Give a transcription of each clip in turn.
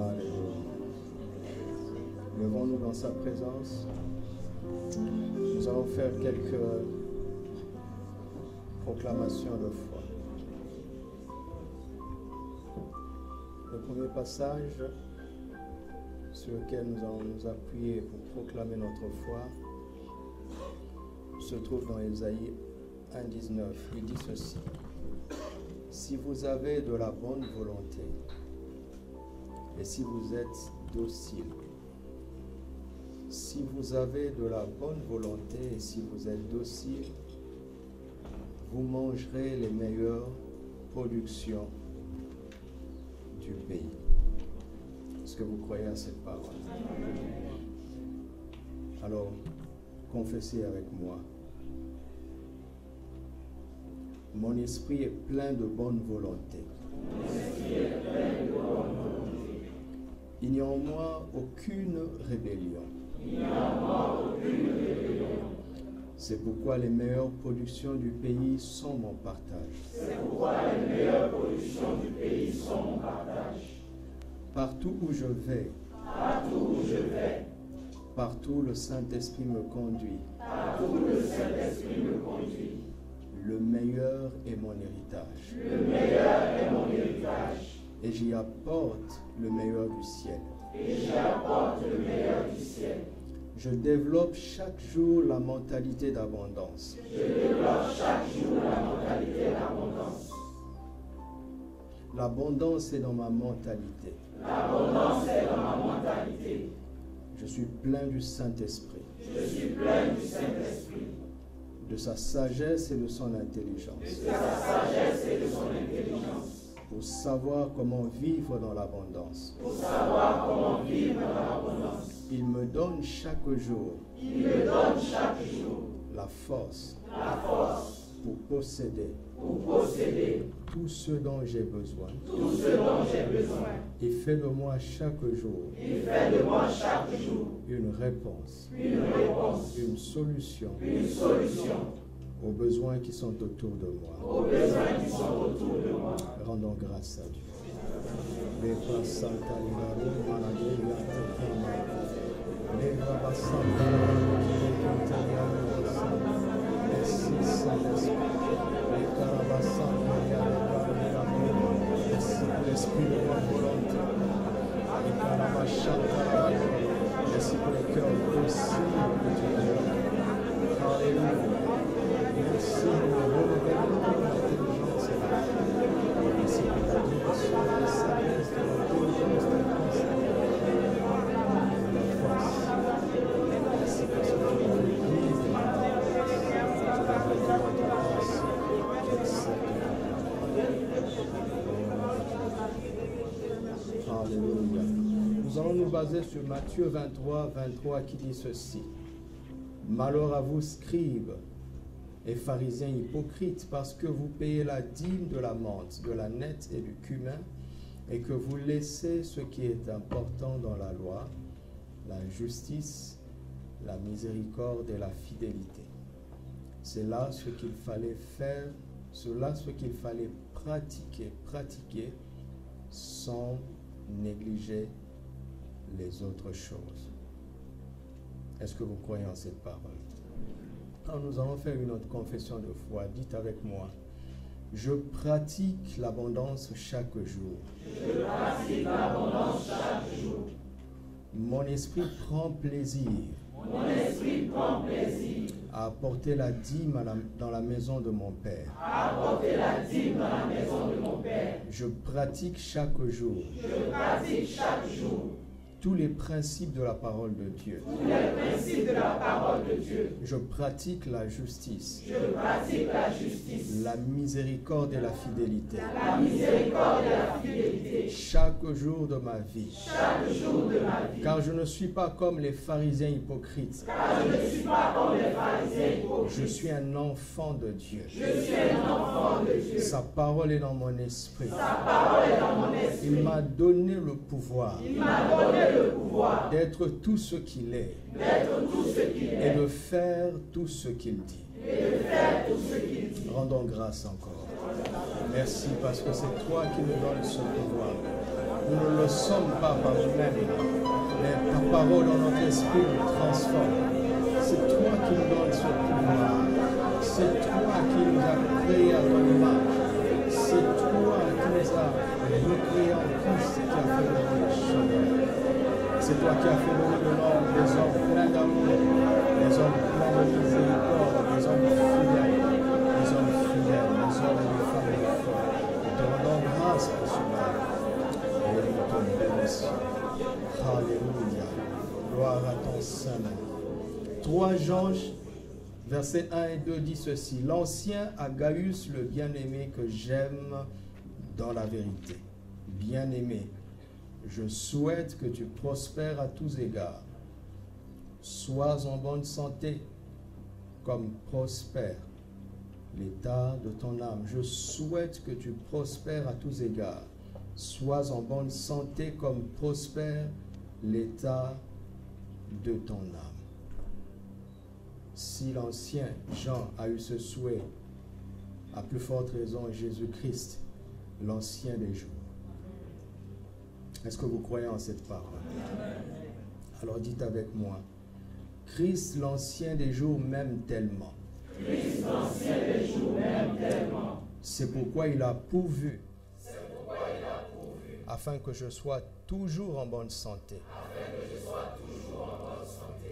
Alléluia. Levons-nous dans sa présence. Nous allons faire quelques proclamations de foi. Le premier passage sur lequel nous allons nous appuyer pour proclamer notre foi se trouve dans Ésaïe 1,19. Il dit ceci: si vous avez de la bonne volonté et si vous êtes docile, si vous avez de la bonne volonté et si vous êtes docile, vous mangerez les meilleures productions du pays. Est-ce que vous croyez à cette parole? Alors, confessez avec moi. Mon esprit est plein de bonne volonté. Il n'y a en moi aucune rébellion. C'est pourquoi les meilleures productions du pays sont mon partage. Partout où je vais, partout le Saint-Esprit me conduit. Le meilleur est mon héritage. Et j'y apporte le meilleur du ciel. Je développe chaque jour la mentalité d'abondance. L'abondance est dans ma mentalité. Je suis plein du Saint-Esprit. De sa sagesse et de son intelligence. Pour savoir comment vivre dans l'abondance. Il me donne chaque jour la force pour posséder tout ce dont j'ai besoin. Et fait de moi chaque jour une réponse, une solution aux besoins qui sont autour de moi. Rendons grâce à Dieu. Merci Saint-Esprit. Merci pour l'esprit de bonne volonté. Merci pour le cœur possible de Dieu. Alléluia. Merci pour le renouvellement de l'intelligence et la foi. Merci pour la direction de la sagesse, de l'intelligence, de la pensée, de la force. Merci parce que tu m'as l'église de la Alléluia. Nous allons nous baser sur Matthieu 23 qui dit ceci: malheur à vous, scribes et pharisiens hypocrites, parce que vous payez la dîme de la menthe, de la nette et du cumin, et que vous laissez ce qui est important dans la loi, la justice, la miséricorde et la fidélité. C'est là ce qu'il fallait faire, cela ce qu'il fallait pratiquer sans négliger les autres choses. Est-ce que vous croyez en cette parole? Alors nous allons faire une autre confession de foi. Dites avec moi: je pratique l'abondance chaque jour. Mon esprit prend plaisir. À apporter la dîme dans la maison de mon Père. Je pratique chaque jour. Tous les principes de la parole de Dieu. Je pratique la justice. La miséricorde et la fidélité. Chaque jour de ma vie. Car je ne suis pas comme les pharisiens hypocrites. Je suis un enfant de Dieu. Sa parole est dans mon esprit. Il m'a donné le pouvoir d'être tout ce qu'il est et de faire tout ce qu'il dit. Rendons grâce encore. Merci parce que c'est toi qui nous donnes ce pouvoir. Nous ne le sommes pas par nous-mêmes, mais ta parole dans notre esprit nous transforme. C'est toi qui nous donnes ce pouvoir. C'est toi qui nous as créés à ton image. C'est toi qui nous as recréés en Christ qui a fait de nous les chemins. C'est toi qui as fait de nous des hommes pleins d'amour, des hommes pleins de miséricorde, des hommes fidèles, des hommes fidèles, des hommes et des femmes de foi. Nous te rendons grâce pour cela. Et nous te bénissons. Alléluia. Gloire à ton Saint-Nom. 3 Jean, versets 1 et 2 dit ceci. L'ancien Agaius, le bien-aimé que j'aime dans la vérité. Bien-aimé, je souhaite que tu prospères à tous égards. Sois en bonne santé, comme prospère l'état de ton âme. Je souhaite que tu prospères à tous égards. Sois en bonne santé, comme prospère l'état de ton âme. Si l'ancien Jean a eu ce souhait, à plus forte raison Jésus-Christ, l'ancien des jours. Est-ce que vous croyez en cette parole? Alors dites avec moi, Christ l'ancien des jours m'aime tellement. Christ l'ancien des jours m'aime tellement. C'est pourquoi il a pourvu. Afin que je sois toujours en bonne santé.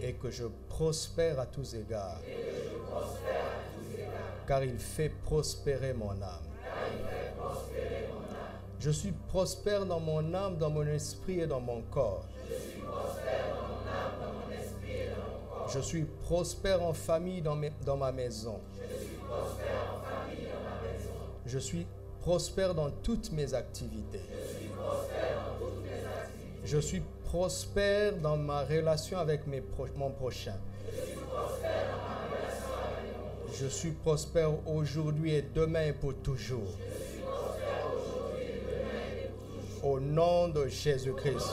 Et que je prospère à tous égards. Car il fait prospérer mon âme. Je suis prospère dans mon âme, dans mon esprit et dans mon corps. Je suis prospère en famille dans ma maison. Je suis prospère dans toutes mes activités. Je suis prospère dans ma relation avec mon prochain. Je suis prospère aujourd'hui et demain et pour toujours. Au nom de Jésus-Christ.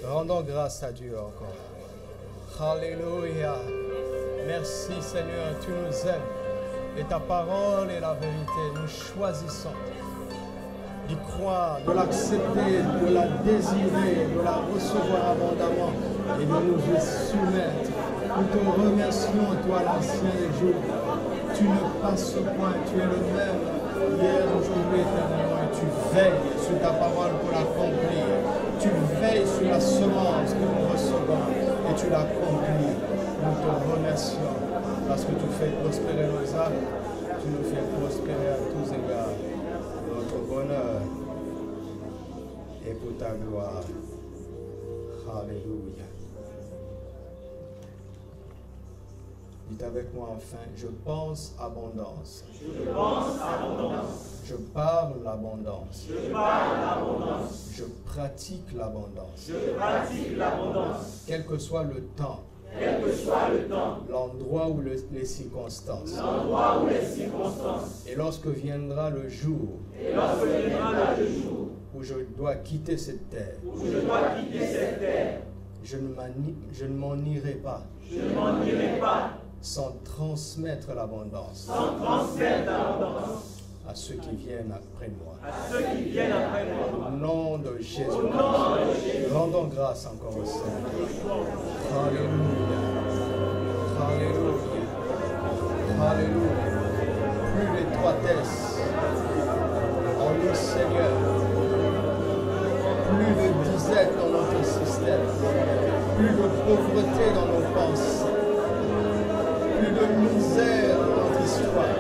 Rendons grâce à Dieu encore. Alléluia. Merci Seigneur, tu nous aimes. Et ta parole est la vérité. Nous choisissons d'y croire, de l'accepter, de la désirer, de la recevoir abondamment et de nous y soumettre. Nous te remercions, toi l'ancien des jours. Tu ne passes point, tu es le même hier, aujourd'hui, éternellement, et tu veilles sur ta parole pour l'accomplir. Tu veilles sur la semence que nous recevons et tu l'accomplis. Nous te remercions parce que tu fais prospérer nos âmes, tu nous fais prospérer à tous égards. Notre bonheur est pour ta gloire. Alléluia. Dites avec moi enfin, je pense abondance. Je pense abondance. Je parle l'abondance. Je parle l'abondance. Je pratique l'abondance. Je pratique l'abondance. Quel que soit le temps. Quel que soit le temps. L'endroit ou les circonstances. L'endroit ou les circonstances. Et lorsque viendra le jour. Et lorsque viendra le jour. Où je dois quitter cette terre. Où je dois quitter cette terre. Je ne m'en irai pas. Je ne m'en irai pas. Sans transmettre l'abondance. Sans transmettre l'abondance. À ceux qui viennent après moi. À ceux qui viennent après moi. Au nom de Jésus. Au nom de Jésus. Rendons grâce encore au Seigneur. Alléluia. Alléluia. Alléluia. Plus d'étroitesse en nous, Seigneur. Plus de disette dans notre système. Plus de pauvreté dans nos pensées. Plus de misère dans notre histoire.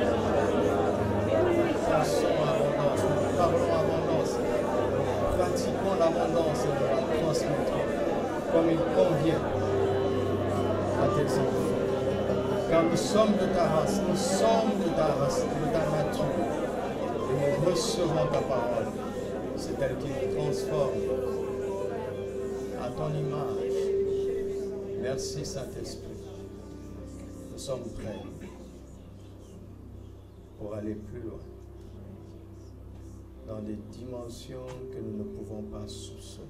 Pensons abondance, nous parlons abondance, pratiquons l'abondance et nous la transmettrons comme il convient à tes enfants. Car nous sommes de ta race, nous sommes de ta race, de ta nature. Et nous recevons ta parole. C'est elle qui nous transforme à ton image. Merci Saint-Esprit. Nous sommes prêts pour aller plus loin dans des dimensions que nous ne pouvons pas soupçonner.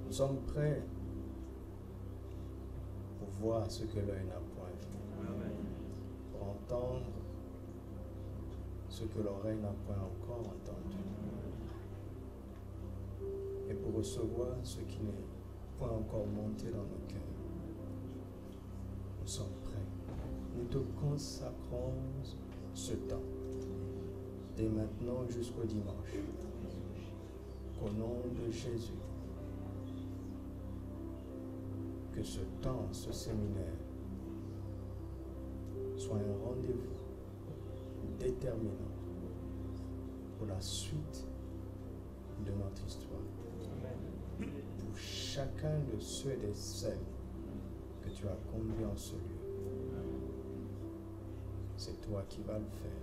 Nous sommes prêts pour voir ce que l'œil n'a point vu, pour entendre ce que l'oreille n'a point encore entendu. et pour recevoir ce qui n'est point encore monté dans nos cœurs. Nous sommes prêts. Nous te consacrons ce temps, dès maintenant jusqu'au dimanche. Qu'au nom de Jésus, que ce temps, ce séminaire, soit un rendez-vous déterminant pour la suite de notre histoire. Pour chacun de ceux et de celles que tu as conduits en ce lieu. C'est toi qui vas le faire.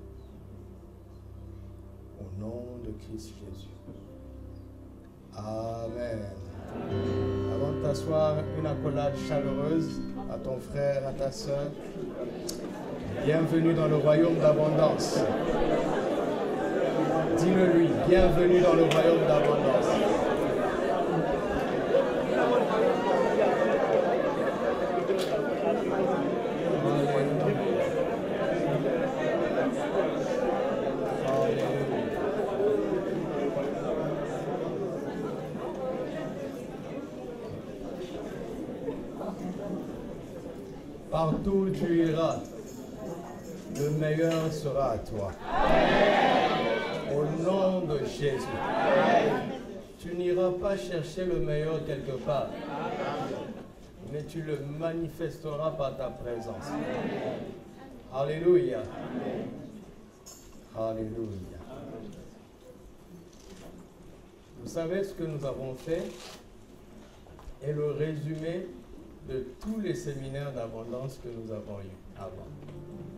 Au nom de Christ Jésus. Amen. Avant de t'asseoir, une accolade chaleureuse à ton frère, à ta soeur. Bienvenue dans le royaume d'abondance. Dis-le-lui, bienvenue dans le royaume d'abondance. Partout où tu iras, le meilleur sera à toi. Au nom de Jésus. Tu n'iras pas chercher le meilleur quelque part, mais tu le manifesteras par ta présence. Alléluia. Alléluia. Vous savez ce que nous avons fait est le résumé de tous les séminaires d'abondance que nous avons eus avant.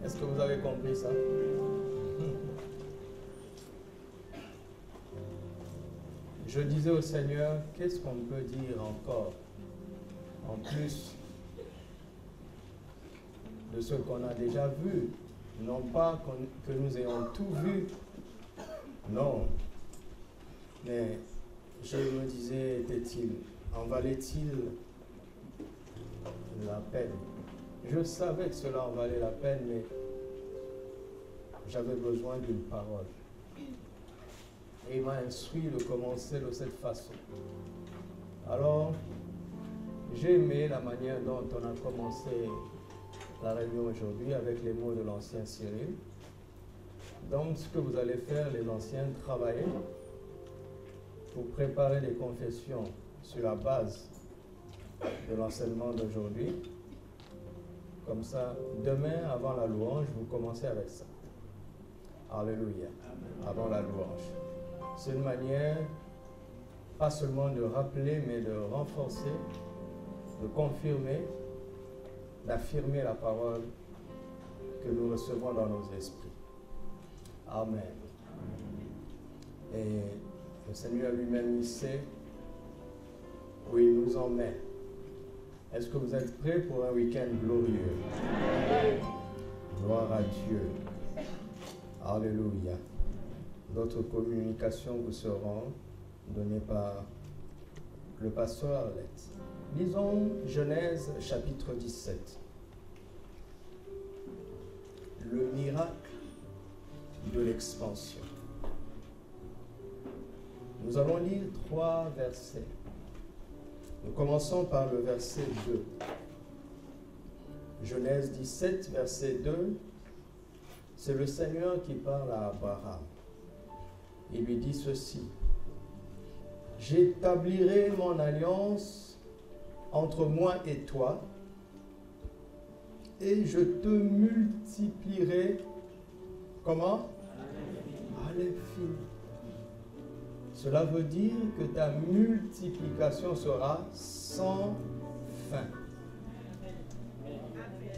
Est-ce que vous avez compris ça? Je disais au Seigneur, qu'est-ce qu'on peut dire encore en plus de ce qu'on a déjà vu? Non pas que nous ayons tout vu, non. Mais je me disais, en valait-il la peine? Je savais que cela en valait la peine, mais j'avais besoin d'une parole. Et il m'a instruit de commencer de cette façon. Alors, j'ai aimé la manière dont on a commencé la réunion aujourd'hui avec les mots de l'ancien Cyril. Donc, ce que vous allez faire, les anciens, travailler pour préparer les confessions sur la base de l'enseignement d'aujourd'hui. Comme ça, demain, avant la louange, vous commencez avec ça. Alléluia. Avant la louange. C'est une manière, pas seulement de rappeler, mais de renforcer, de confirmer, d'affirmer la parole que nous recevons dans nos esprits. Amen. Et le Seigneur lui-même, il sait où il nous emmène. Est-ce que vous êtes prêts pour un week-end glorieux? Gloire à Dieu. Alléluia. D'autres communications vous seront données par le pasteur Arlette. Lisons Genèse chapitre 17. Le miracle de l'expansion. Nous allons lire 3 versets. Nous commençons par le verset 2. Genèse 17, verset 2. C'est le Seigneur qui parle à Abraham. Il lui dit ceci: j'établirai mon alliance entre moi et toi, et je te multiplierai. Comment? À l'infini. Cela veut dire que ta multiplication sera sans fin.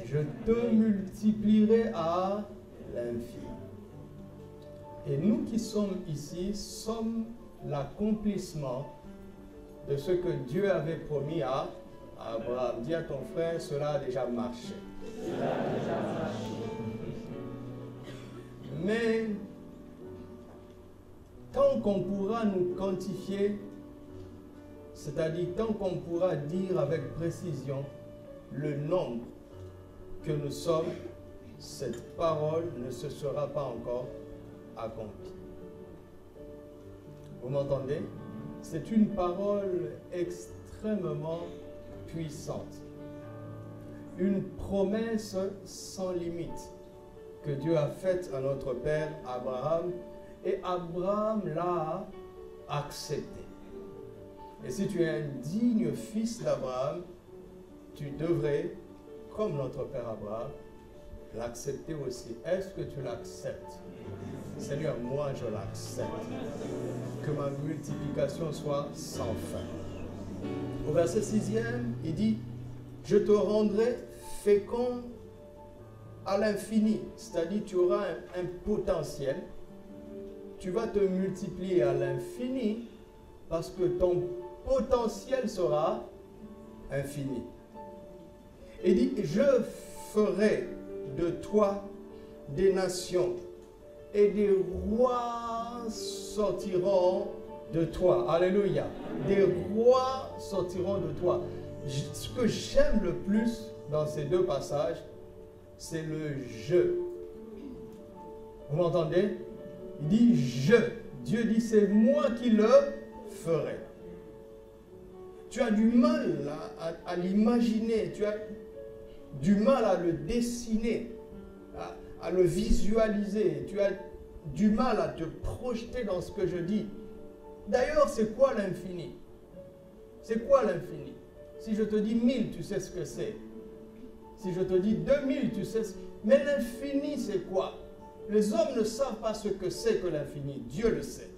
Je te multiplierai à l'infini. Et nous qui sommes ici sommes l'accomplissement de ce que Dieu avait promis à Abraham. Dis à ton frère, cela a déjà marché. Cela a déjà marché. Mais tant qu'on pourra nous quantifier, c'est-à-dire tant qu'on pourra dire avec précision le nombre que nous sommes, cette parole ne se sera pas encore accomplie. Vous m'entendez? c'est une parole extrêmement puissante. Une promesse sans limite que Dieu a faite à notre père Abraham, et Abraham l'a accepté. Et si tu es un digne fils d'Abraham, tu devrais, comme notre père Abraham, l'accepter aussi. Est-ce que tu l'acceptes? Seigneur, moi je l'accepte. Que ma multiplication soit sans fin. Au verset 6e, il dit, je te rendrai fécond à l'infini. C'est-à-dire, tu auras un potentiel. Tu vas te multiplier à l'infini parce que ton potentiel sera infini. Il dit, je ferai de toi des nations et des rois sortiront de toi. Alléluia. Des rois sortiront de toi. Ce que j'aime le plus dans ces deux passages, c'est le « je ». Vous m'entendez? Il dit « je ». Dieu dit « c'est moi qui le ferai ». Tu as du mal à l'imaginer, tu as du mal à le dessiner, à le visualiser, tu as du mal à te projeter dans ce que je dis. D'ailleurs, c'est quoi l'infini? C'est quoi l'infini? Si je te dis 1000, tu sais ce que c'est. Si je te dis 2000, tu sais ce que c'est. Mais l'infini, c'est quoi? Les hommes ne savent pas ce que c'est que l'infini. Dieu le sait.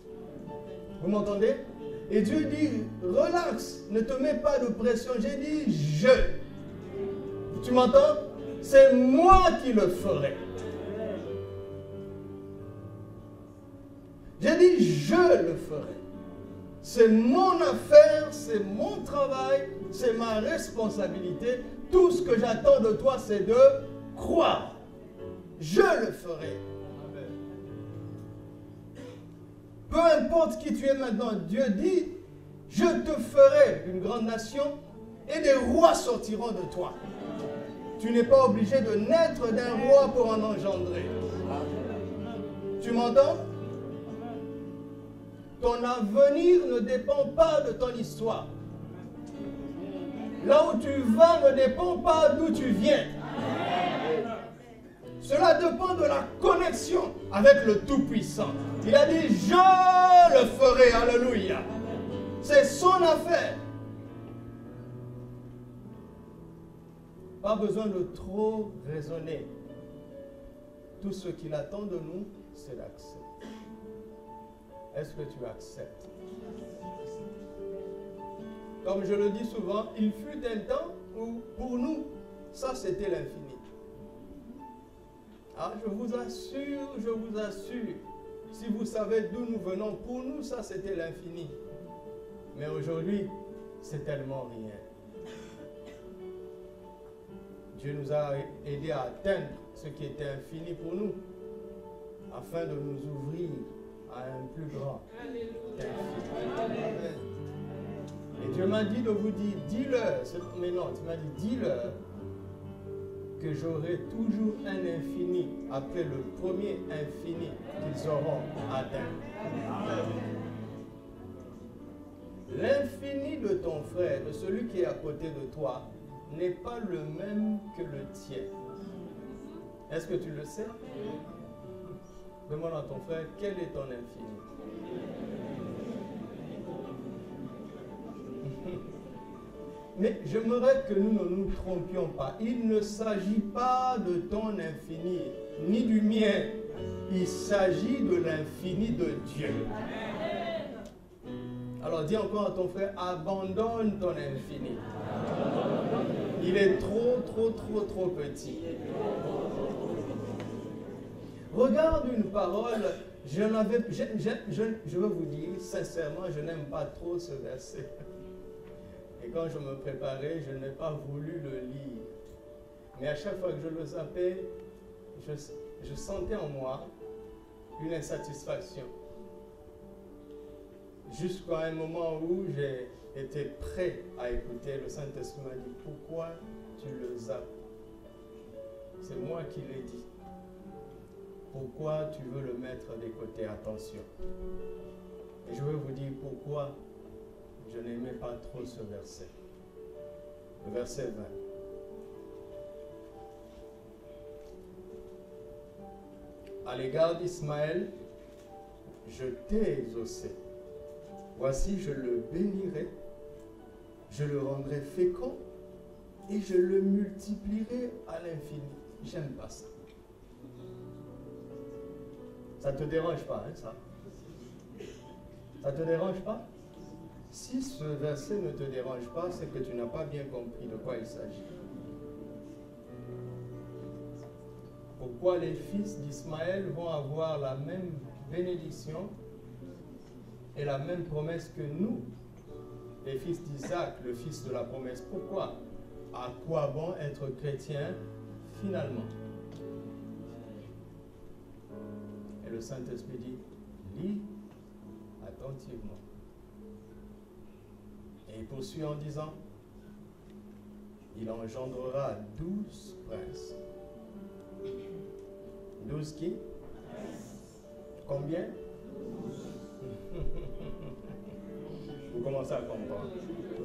Vous m'entendez? Et Dieu dit, relax, ne te mets pas de pression. J'ai dit, je. Tu m'entends? C'est moi qui le ferai. J'ai dit, je le ferai. C'est mon affaire, c'est mon travail, c'est ma responsabilité. Tout ce que j'attends de toi, c'est de croire. Je le ferai. Peu importe qui tu es maintenant, Dieu dit, je te ferai une grande nation et des rois sortiront de toi. Tu n'es pas obligé de naître d'un roi pour en engendrer. Tu m'entends? Ton avenir ne dépend pas de ton histoire. Là où tu vas ne dépend pas d'où tu viens. Cela dépend de la connexion avec le Tout-Puissant. Il a dit, je le ferai, alléluia. C'est son affaire. Pas besoin de trop raisonner. Tout ce qu'il attend de nous, c'est l'accepter. Est-ce que tu acceptes? Comme je le dis souvent, il fut un temps où, pour nous, ça c'était l'infini. Ah, je vous assure, si vous savez d'où nous venons, pour nous, ça c'était l'infini. Mais aujourd'hui, c'est tellement rien. Dieu nous a aidés à atteindre ce qui était infini pour nous, afin de nous ouvrir à un plus grand infini. Et Dieu m'a dit de vous dire, dis-leur, mais non, tu m'as dit, dis-leur que j'aurai toujours un infini après le premier infini qu'ils auront atteint. L'infini de ton frère, de celui qui est à côté de toi, n'est pas le même que le tien. Est-ce que tu le sais? Demande à ton frère, quel est ton infini? Mais j'aimerais que nous ne nous trompions pas. Il ne s'agit pas de ton infini, ni du mien. Il s'agit de l'infini de Dieu. Alors dis encore à ton frère, abandonne ton infini. Il est trop petit. Regarde une parole, je veux vous dire, sincèrement, je n'aime pas trop ce verset. Et quand je me préparais, je n'ai pas voulu le lire. Mais à chaque fois que je le zappais, je sentais en moi une insatisfaction. Jusqu'à un moment où j'ai été prêt à écouter, le Saint-Esprit m'a dit, pourquoi tu le zappes? C'est moi qui l'ai dit. Pourquoi tu veux le mettre de côté? Attention. Et je veux vous dire pourquoi Je n'aimais pas trop ce verset. Le verset 20. À l'égard d'Ismaël, je t'ai exaucé. Voici, je le bénirai, je le rendrai fécond et je le multiplierai à l'infini. J'aime pas ça. Ça ne te dérange pas, hein, ça? Ça ne te dérange pas? Si ce verset ne te dérange pas, c'est que tu n'as pas bien compris de quoi il s'agit. Pourquoi les fils d'Ismaël vont avoir la même bénédiction et la même promesse que nous, les fils d'Isaac, le fils de la promesse? Pourquoi? À quoi bon être chrétien finalement? Et le Saint-Esprit dit, lis attentivement. Et il poursuit en disant, il engendrera 12 princes. 12 qui? Combien? Vous commencez à comprendre.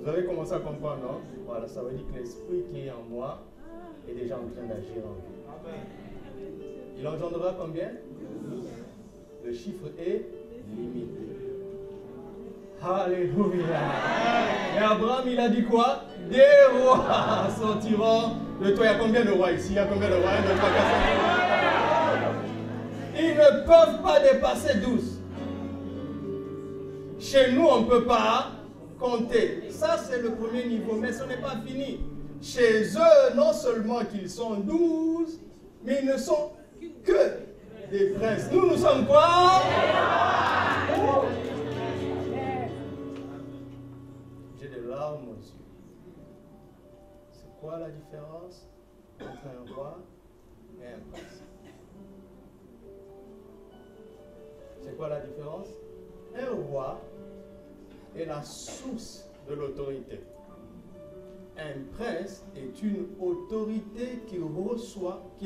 Vous avez commencé à comprendre, non? Voilà, ça veut dire que l'esprit qui est en moi est déjà en train d'agir en vous. Il engendrera combien? Le chiffre est limité. Alléluia. Et Abraham, il a dit quoi? Des rois sortiront de toi. Il y a combien de rois ici? Il y a combien de rois? 1, 2, 3, 4, 5. Ils ne peuvent pas dépasser 12. Chez nous, on ne peut pas compter. Ça, c'est le premier niveau, mais ce n'est pas fini. Chez eux, non seulement qu'ils sont 12, mais ils ne sont que des princes. Nous, nous sommes quoi? J'ai des larmes aux yeux. C'est quoi la différence entre un roi et un prince? C'est quoi la différence? Un roi est la source de l'autorité. Un prince est une autorité qu'il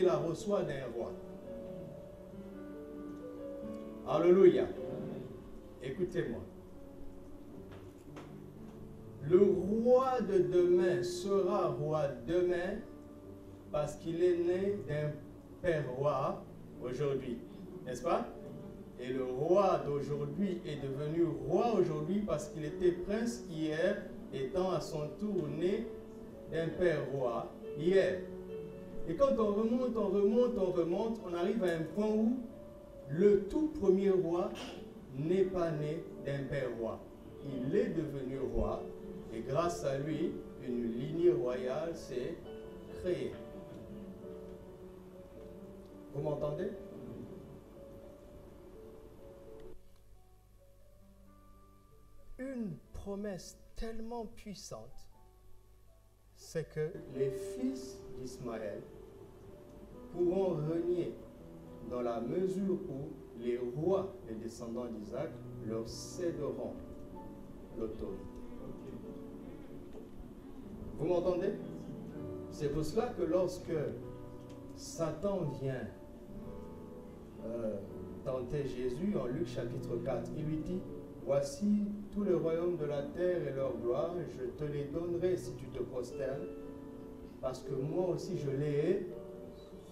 la reçoit d'un roi. Alléluia. Écoutez-moi. Le roi de demain sera roi demain parce qu'il est né d'un père roi aujourd'hui. N'est-ce pas? Et le roi d'aujourd'hui est devenu roi aujourd'hui parce qu'il était prince hier, étant à son tour né d'un père roi hier. Et quand on remonte, on arrive à un point où le tout premier roi n'est pas né d'un père roi. Il est devenu roi et grâce à lui, une lignée royale s'est créée. Vous m'entendez? Une promesse tellement puissante, c'est que les fils d'Ismaël pourront régner dans la mesure où les rois, les descendants d'Isaac, leur céderont l'autorité. Vous m'entendez? C'est pour cela que lorsque Satan vient tenter Jésus en Luc chapitre 4, il lui dit, voici tous les royaumes de la terre et leur gloire, je te les donnerai si tu te prosternes, parce que moi aussi je les ai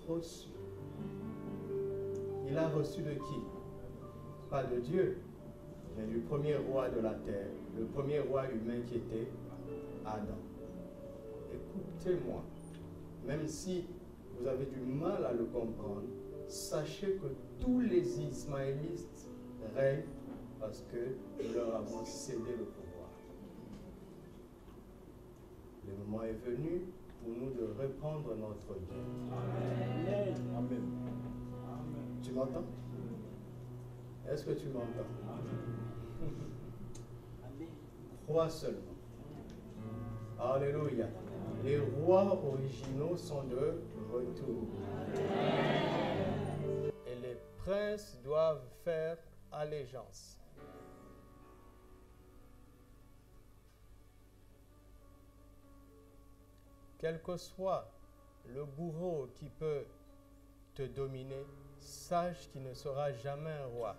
reçus. Il a reçu de qui? Pas de Dieu, mais du premier roi de la terre, le premier roi humain qui était Adam. Écoutez-moi, même si vous avez du mal à le comprendre, sachez que tous les Ismaélites règnent parce que nous leur avons cédé le pouvoir. Le moment est venu pour nous de reprendre notre Dieu. Amen. Amen. Tu m'entends? Est-ce que tu m'entends? Crois seulement. Alléluia. Les rois originaux sont de retour. Et les princes doivent faire allégeance. Quel que soit le bourreau qui peut te dominer, sache qu'il ne sera jamais un roi.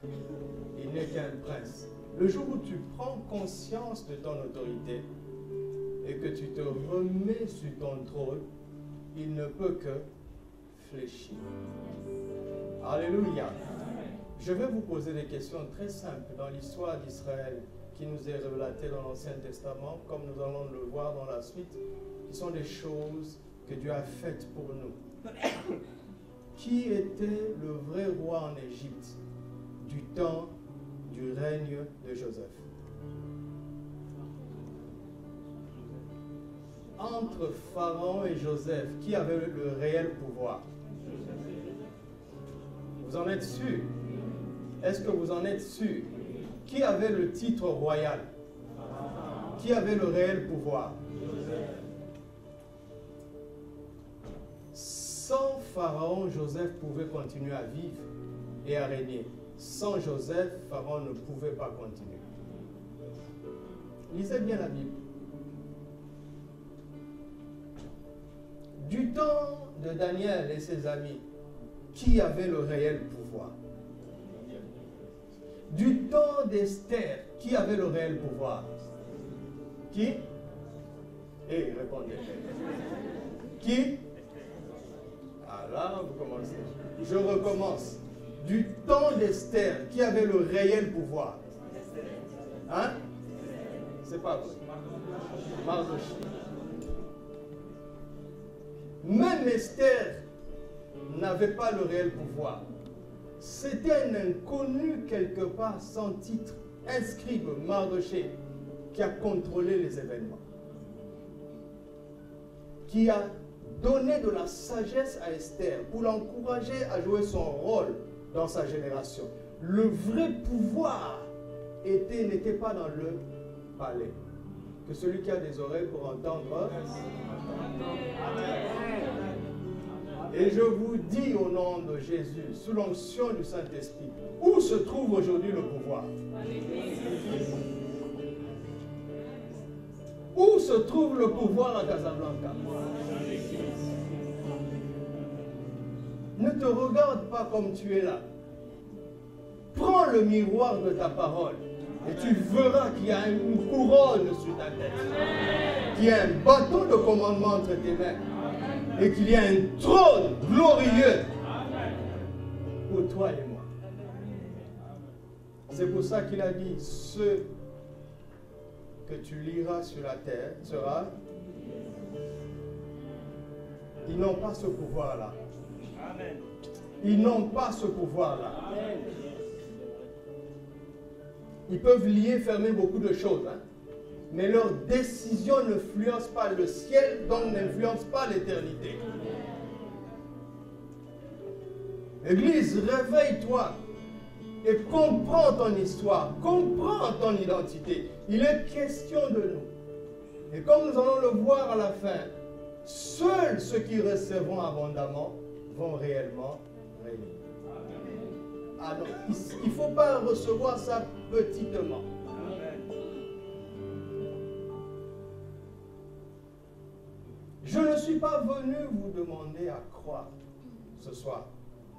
Il n'est qu'un prince. Le jour où tu prends conscience de ton autorité et que tu te remets sur ton trône, il ne peut que fléchir. Alléluia. Je vais vous poser des questions très simples dans l'histoire d'Israël qui nous est relatée dans l'Ancien Testament, comme nous allons le voir dans la suite, qui sont des choses que Dieu a faites pour nous. Qui était le vrai roi en Égypte du temps du règne de Joseph? Entre Pharaon et Joseph, qui avait le réel pouvoir? Vous en êtes sûr? Est-ce que vous en êtes sûr? Qui avait le titre royal? Qui avait le réel pouvoir? Sans Pharaon, Joseph pouvait continuer à vivre et à régner. Sans Joseph, Pharaon ne pouvait pas continuer. Lisez bien la Bible. Du temps de Daniel et ses amis, qui avait le réel pouvoir? Du temps d'Esther, qui avait le réel pouvoir? Qui? Eh, répondez. Qui? Ah là, vous commencez. Je recommence. Du temps d'Esther, qui avait le réel pouvoir? Hein? C'est pas vrai. Mardochée. Même Esther n'avait pas le réel pouvoir. C'était un inconnu quelque part sans titre, un scribe, Mardochée, qui a contrôlé les événements, qui a donné de la sagesse à Esther pour l'encourager à jouer son rôle dans sa génération. Le vrai pouvoir n'était pas dans le palais. Que celui qui a des oreilles pour entendre. Et je vous dis au nom de Jésus, sous l'onction du Saint-Esprit, où se trouve aujourd'hui le pouvoir? Où se trouve le pouvoir à Casablanca? Ne te regarde pas comme tu es là. Prends le miroir de ta parole et tu verras qu'il y a une couronne sur ta tête, qu'il y a un bâton de commandement entre tes mains et qu'il y a un trône glorieux pour toi et moi. C'est pour ça qu'il a dit, ceux que tu liras sur la terre sera. Ils n'ont pas ce pouvoir-là. Ils n'ont pas ce pouvoir-là. Ils peuvent lier, fermer beaucoup de choses, hein? Mais leur décision n'influence pas le ciel, donc n'influence pas l'éternité. Église, réveille-toi et comprends ton histoire, comprends ton identité. Il est question de nous. Et comme nous allons le voir à la fin, seuls ceux qui recevront abondamment vont réellement régner. Ah non, il ne faut pas recevoir ça petitement. Je ne suis pas venu vous demander à croire ce soir.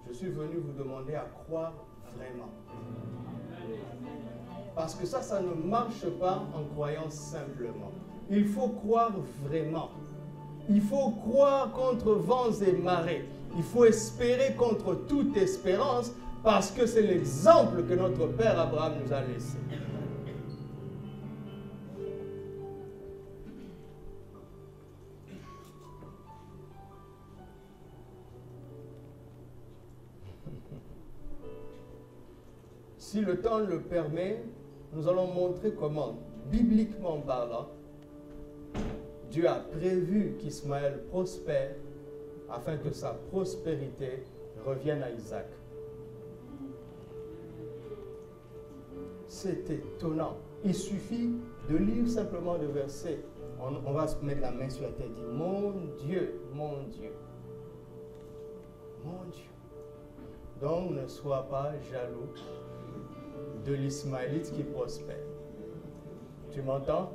Je suis venu vous demander à croire vraiment. Parce que ça ne marche pas en croyant simplement. Il faut croire vraiment. Il faut croire contre vents et marées. Il faut espérer contre toute espérance parce que c'est l'exemple que notre Père Abraham nous a laissé. Si le temps le permet, nous allons montrer comment, bibliquement parlant, Dieu a prévu qu'Ismaël prospère afin que sa prospérité revienne à Isaac. C'est étonnant. Il suffit de lire simplement le verset. On va se mettre la main sur la tête et dire, mon Dieu, mon Dieu, mon Dieu. Donc ne sois pas jaloux de l'Ismaélite qui prospère. Tu m'entends?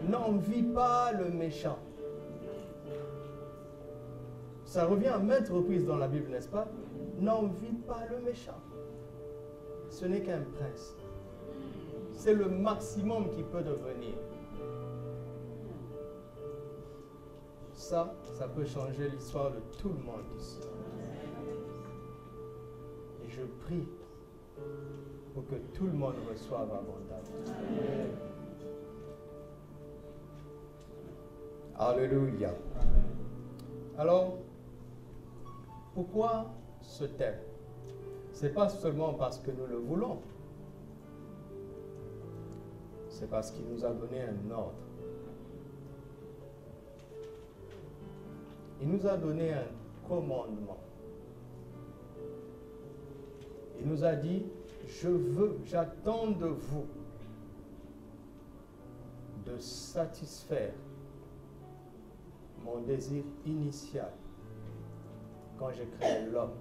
N'envie pas le méchant. ça revient à maintes reprises dans la Bible, n'est-ce pas? N'envie pas le méchant. Ce n'est qu'un prince. C'est le maximum qu'il peut devenir. Ça peut changer l'histoire de tout le monde ici. Et je prie pour que tout le monde reçoive abondamment. Alléluia. Alors, pourquoi ce thème? Ce n'est pas seulement parce que nous le voulons. C'est parce qu'il nous a donné un ordre. Il nous a donné un commandement. Il nous a dit, j'attends de vous de satisfaire mon désir initial quand j'ai créé l'homme.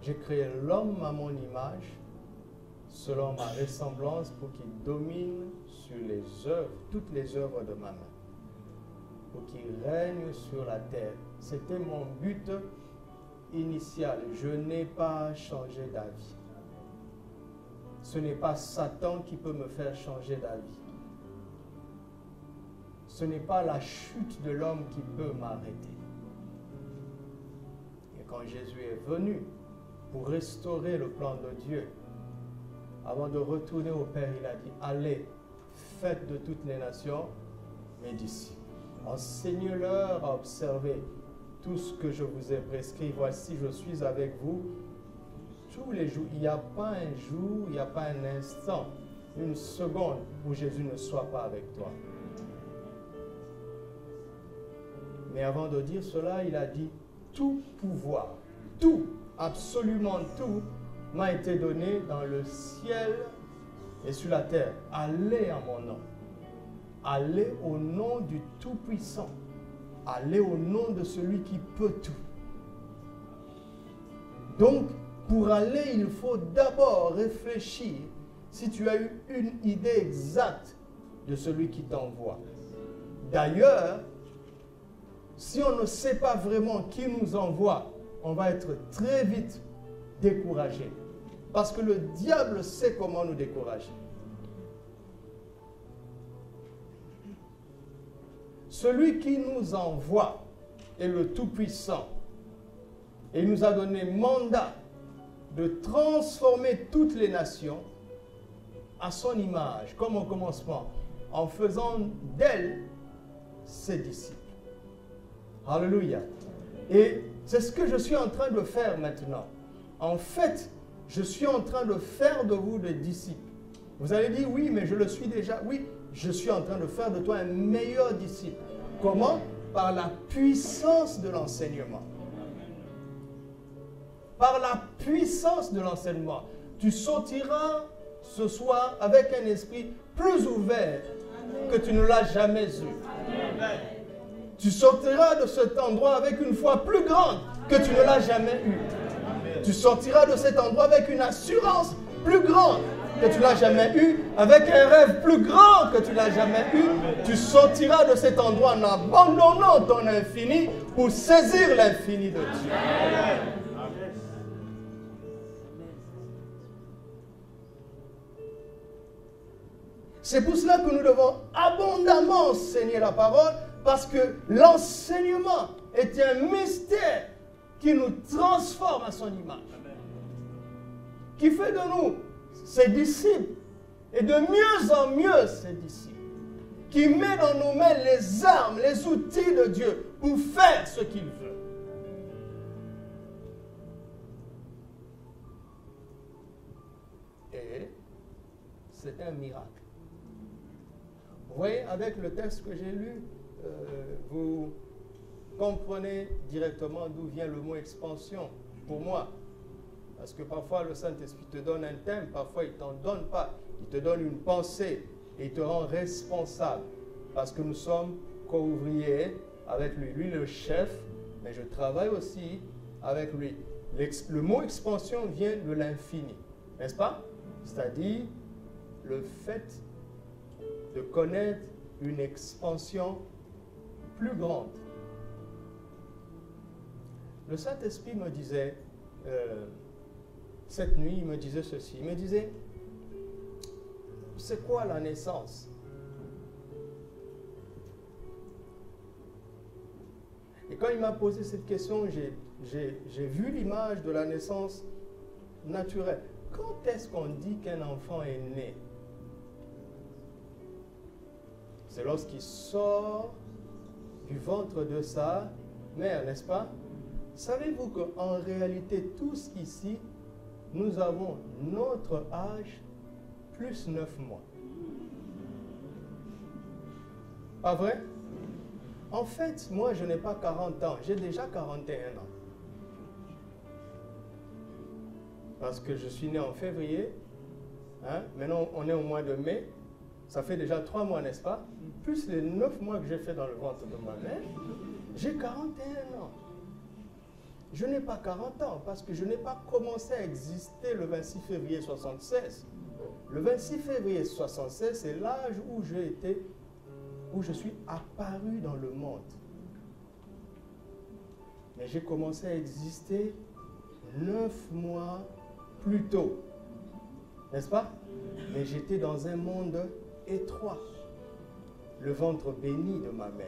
J'ai créé l'homme à mon image, selon ma ressemblance, pour qu'il domine sur les œuvres, toutes les œuvres de ma main, pour qu'il règne sur la terre. C'était mon but initial. Je n'ai pas changé d'avis. Ce n'est pas Satan qui peut me faire changer d'avis. Ce n'est pas la chute de l'homme qui peut m'arrêter. Et quand Jésus est venu pour restaurer le plan de Dieu, avant de retourner au Père, il a dit, allez, faites de toutes les nations mes disciples. Enseignez-leur à observer tout ce que je vous ai prescrit. Voici, je suis avec vous tous les jours. Il n'y a pas un jour, il n'y a pas un instant, une seconde où Jésus ne soit pas avec toi. Mais avant de dire cela, il a dit, tout pouvoir, tout, absolument tout, m'a été donné dans le ciel et sur la terre. Allez en mon nom. Allez au nom du Tout-Puissant. Allez au nom de celui qui peut tout. Donc, pour aller, il faut d'abord réfléchir si tu as eu une idée exacte de celui qui t'envoie. D'ailleurs, si on ne sait pas vraiment qui nous envoie, on va être très vite découragé. Parce que le diable sait comment nous décourager. Celui qui nous envoie est le Tout-Puissant. Et il nous a donné mandat de transformer toutes les nations à son image, comme au commencement, en faisant d'elles ses disciples. Alléluia. Et c'est ce que je suis en train de faire maintenant. En fait, je suis en train de faire de vous des disciples. Vous allez dire, oui, mais je le suis déjà. Oui, je suis en train de faire de toi un meilleur disciple. Comment? Par la puissance de l'enseignement. Par la puissance de l'enseignement. Tu sortiras ce soir avec un esprit plus ouvert que tu ne l'as jamais eu. Amen. Tu sortiras de cet endroit avec une foi plus grande que tu ne l'as jamais eue. Tu sortiras de cet endroit avec une assurance plus grande que tu ne l'as jamais eue, avec un rêve plus grand que tu ne l'as jamais eu. Tu sortiras de cet endroit en abandonnant ton infini pour saisir l'infini de Dieu. C'est pour cela que nous devons abondamment enseigner la parole, parce que l'enseignement est un mystère qui nous transforme à son image. Qui fait de nous ses disciples et de mieux en mieux ses disciples. Qui met dans nos mains les armes, les outils de Dieu pour faire ce qu'il veut. Et c'est un miracle. Vous voyez, avec le texte que j'ai lu, vous comprenez directement d'où vient le mot expansion pour moi. Parce que parfois le Saint-Esprit te donne un thème, parfois il ne t'en donne pas. Il te donne une pensée et il te rend responsable. Parce que nous sommes co-ouvriers avec lui. Lui le chef, mais je travaille aussi avec lui. Le mot expansion vient de l'infini, n'est-ce pas? C'est-à-dire le fait de connaître une expansion plus grande. Le Saint-Esprit me disait, cette nuit, il me disait ceci. Il me disait, c'est quoi la naissance? Et quand il m'a posé cette question, j'ai vu l'image de la naissance naturelle. Quand est-ce qu'on dit qu'un enfant est né? C'est lorsqu'il sort du ventre de sa mère, n'est-ce pas? Savez-vous qu'en réalité, tous ici, nous avons notre âge plus 9 mois. Pas vrai? En fait, moi, je n'ai pas 40 ans, j'ai déjà 41 ans. Parce que je suis né en février, hein? Maintenant on est au mois de mai, ça fait déjà 3 mois, n'est-ce pas? Plus les 9 mois que j'ai fait dans le ventre de ma mère, j'ai 41 ans. Je n'ai pas 40 ans parce que je n'ai pas commencé à exister le 26 février 76. Le 26 février 1976, c'est l'âge où je suis apparu dans le monde. Mais j'ai commencé à exister 9 mois plus tôt. N'est-ce pas? Mais j'étais dans un monde étroit. Le ventre béni de ma mère.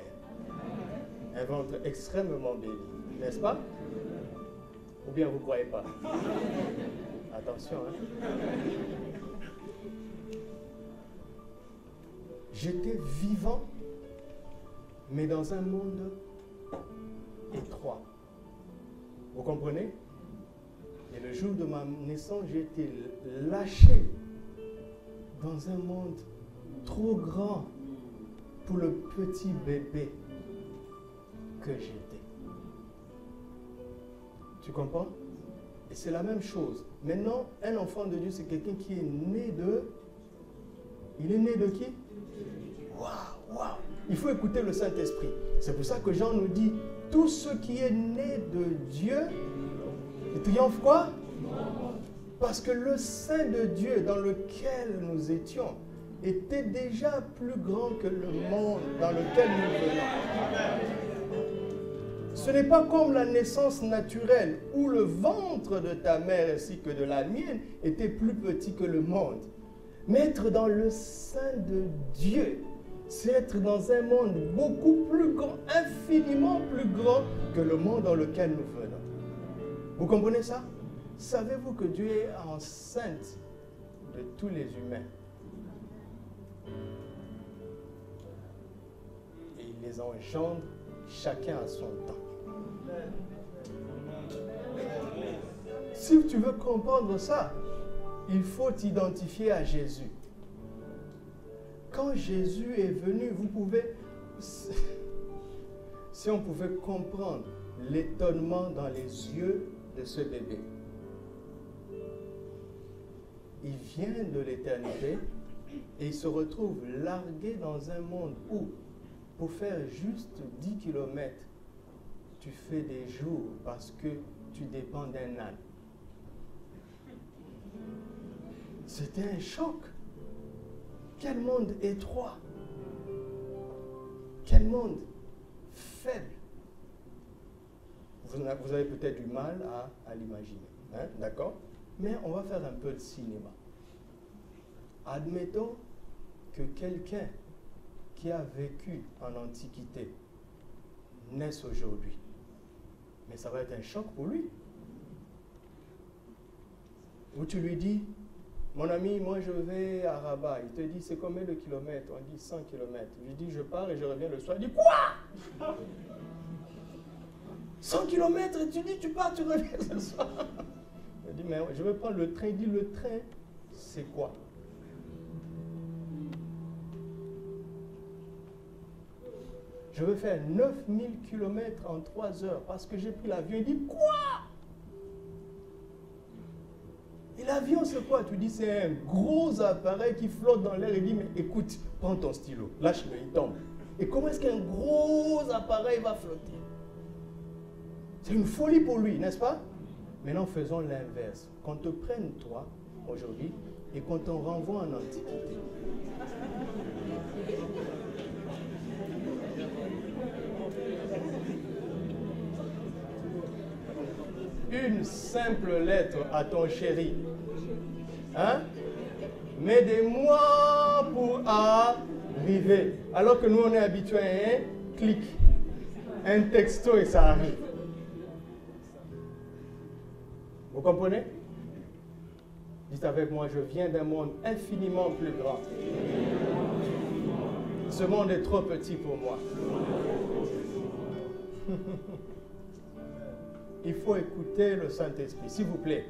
Un ventre extrêmement béni. N'est-ce pas? Ou bien vous ne croyez pas? Attention, hein? J'étais vivant, mais dans un monde étroit. Vous comprenez? Et le jour de ma naissance, j'ai été lâché dans un monde trop grand pour le petit bébé que j'étais. Tu comprends? Et c'est la même chose. Maintenant, un enfant de Dieu, c'est quelqu'un qui est né de... Il est né de qui? Waouh, waouh! Il faut écouter le Saint-Esprit. C'est pour ça que Jean nous dit, tout ce qui est né de Dieu, il triomphe quoi? Parce que le sein de Dieu dans lequel nous étions était déjà plus grand que le monde dans lequel nous venons. Ce n'est pas comme la naissance naturelle où le ventre de ta mère ainsi que de la mienne était plus petit que le monde. Mais être dans le sein de Dieu, c'est être dans un monde beaucoup plus grand, infiniment plus grand que le monde dans lequel nous venons. Vous comprenez ça? Savez-vous que Dieu est enceinte de tous les humains? Et il les engendre chacun à son temps. Si tu veux comprendre ça, il faut t'identifier à Jésus. Quand Jésus est venu, vous pouvez... Si on pouvait comprendre l'étonnement dans les yeux de ce bébé. Il vient de l'éternité et il se retrouve largué dans un monde où, pour faire juste 10 km, tu fais des jours parce que tu dépends d'un âne. C'était un choc. Quel monde étroit. Quel monde faible. Vous avez peut-être du mal à l'imaginer. Hein? D'accord? Mais on va faire un peu de cinéma. Admettons que quelqu'un qui a vécu en Antiquité naisse aujourd'hui. Mais ça va être un choc pour lui. Où tu lui dis, mon ami, moi je vais à Rabat. Il te dit, c'est combien de kilomètres? On dit 100 kilomètres. Je lui dis, je pars et je reviens le soir. Il dit, quoi? 100 kilomètres et tu dis, tu pars, tu reviens ce soir. Il dit, mais je vais prendre le train. Il dit, le train, c'est quoi? Je vais faire 9000 km en 3 heures parce que j'ai pris l'avion. Il dit, quoi? Et l'avion, c'est quoi? Tu dis, c'est un gros appareil qui flotte dans l'air. Il dit, mais écoute, prends ton stylo, lâche-le, il tombe. Et comment est-ce qu'un gros appareil va flotter? C'est une folie pour lui, n'est-ce pas? Maintenant, faisons l'inverse. Qu'on te prenne, toi, aujourd'hui, et qu'on t'en renvoie en Antiquité. une simple lettre à ton chéri. Hein? Mais des mois pour arriver. Alors que nous, on est habitués à un clic, un texto et ça arrive. Vous comprenez? Dites avec moi, je viens d'un monde infiniment plus grand. Ce monde est trop petit pour moi. Il faut écouter le Saint-Esprit. S'il vous plaît,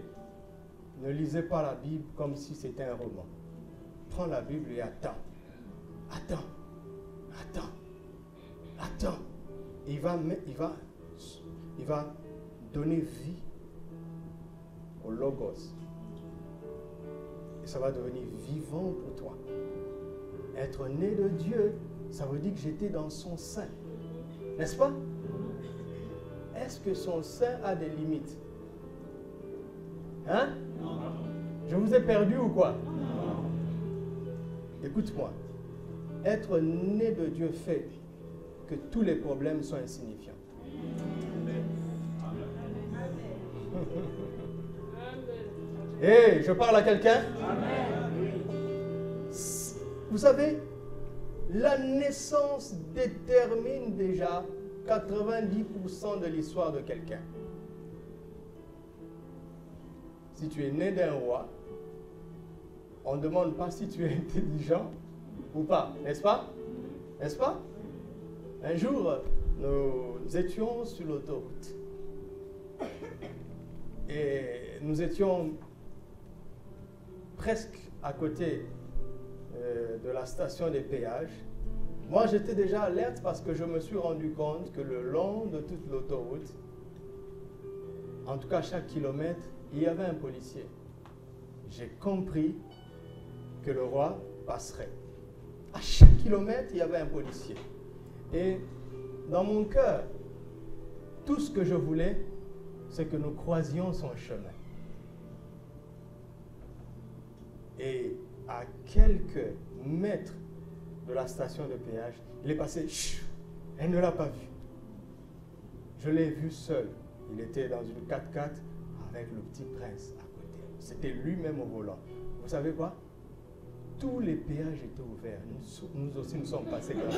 ne lisez pas la Bible comme si c'était un roman. Prends la Bible et attends. Attends. Attends. Attends. Il va donner vie au Logos. Et ça va devenir vivant pour toi. Être né de Dieu, ça veut dire que j'étais dans son sein. N'est-ce pas? Est-ce que son sein a des limites? Hein? Non. Je vous ai perdu ou quoi? Non. Écoute-moi. Être né de Dieu fait que tous les problèmes sont insignifiants. Hey, je parle à quelqu'un? Vous savez, la naissance détermine déjà 90% de l'histoire de quelqu'un. Si tu es né d'un roi, on ne demande pas si tu es intelligent ou pas, n'est-ce pas? N'est-ce pas? Un jour, nous étions sur l'autoroute et nous étions presque à côté de la station des péages. Moi, j'étais déjà alerte parce que je me suis rendu compte que le long de toute l'autoroute, en tout cas chaque kilomètre, il y avait un policier. J'ai compris que le roi passerait. À chaque kilomètre, il y avait un policier. Et dans mon cœur, tout ce que je voulais, c'est que nous croisions son chemin. Et à quelques mètres de la station de péage, il est passé, elle ne l'a pas vu. Je l'ai vu seul. Il était dans une 4x4 avec le petit prince à côté. C'était lui-même au volant. Vous savez quoi? Tous les péages étaient ouverts. Nous aussi, nous sommes passés comme ça.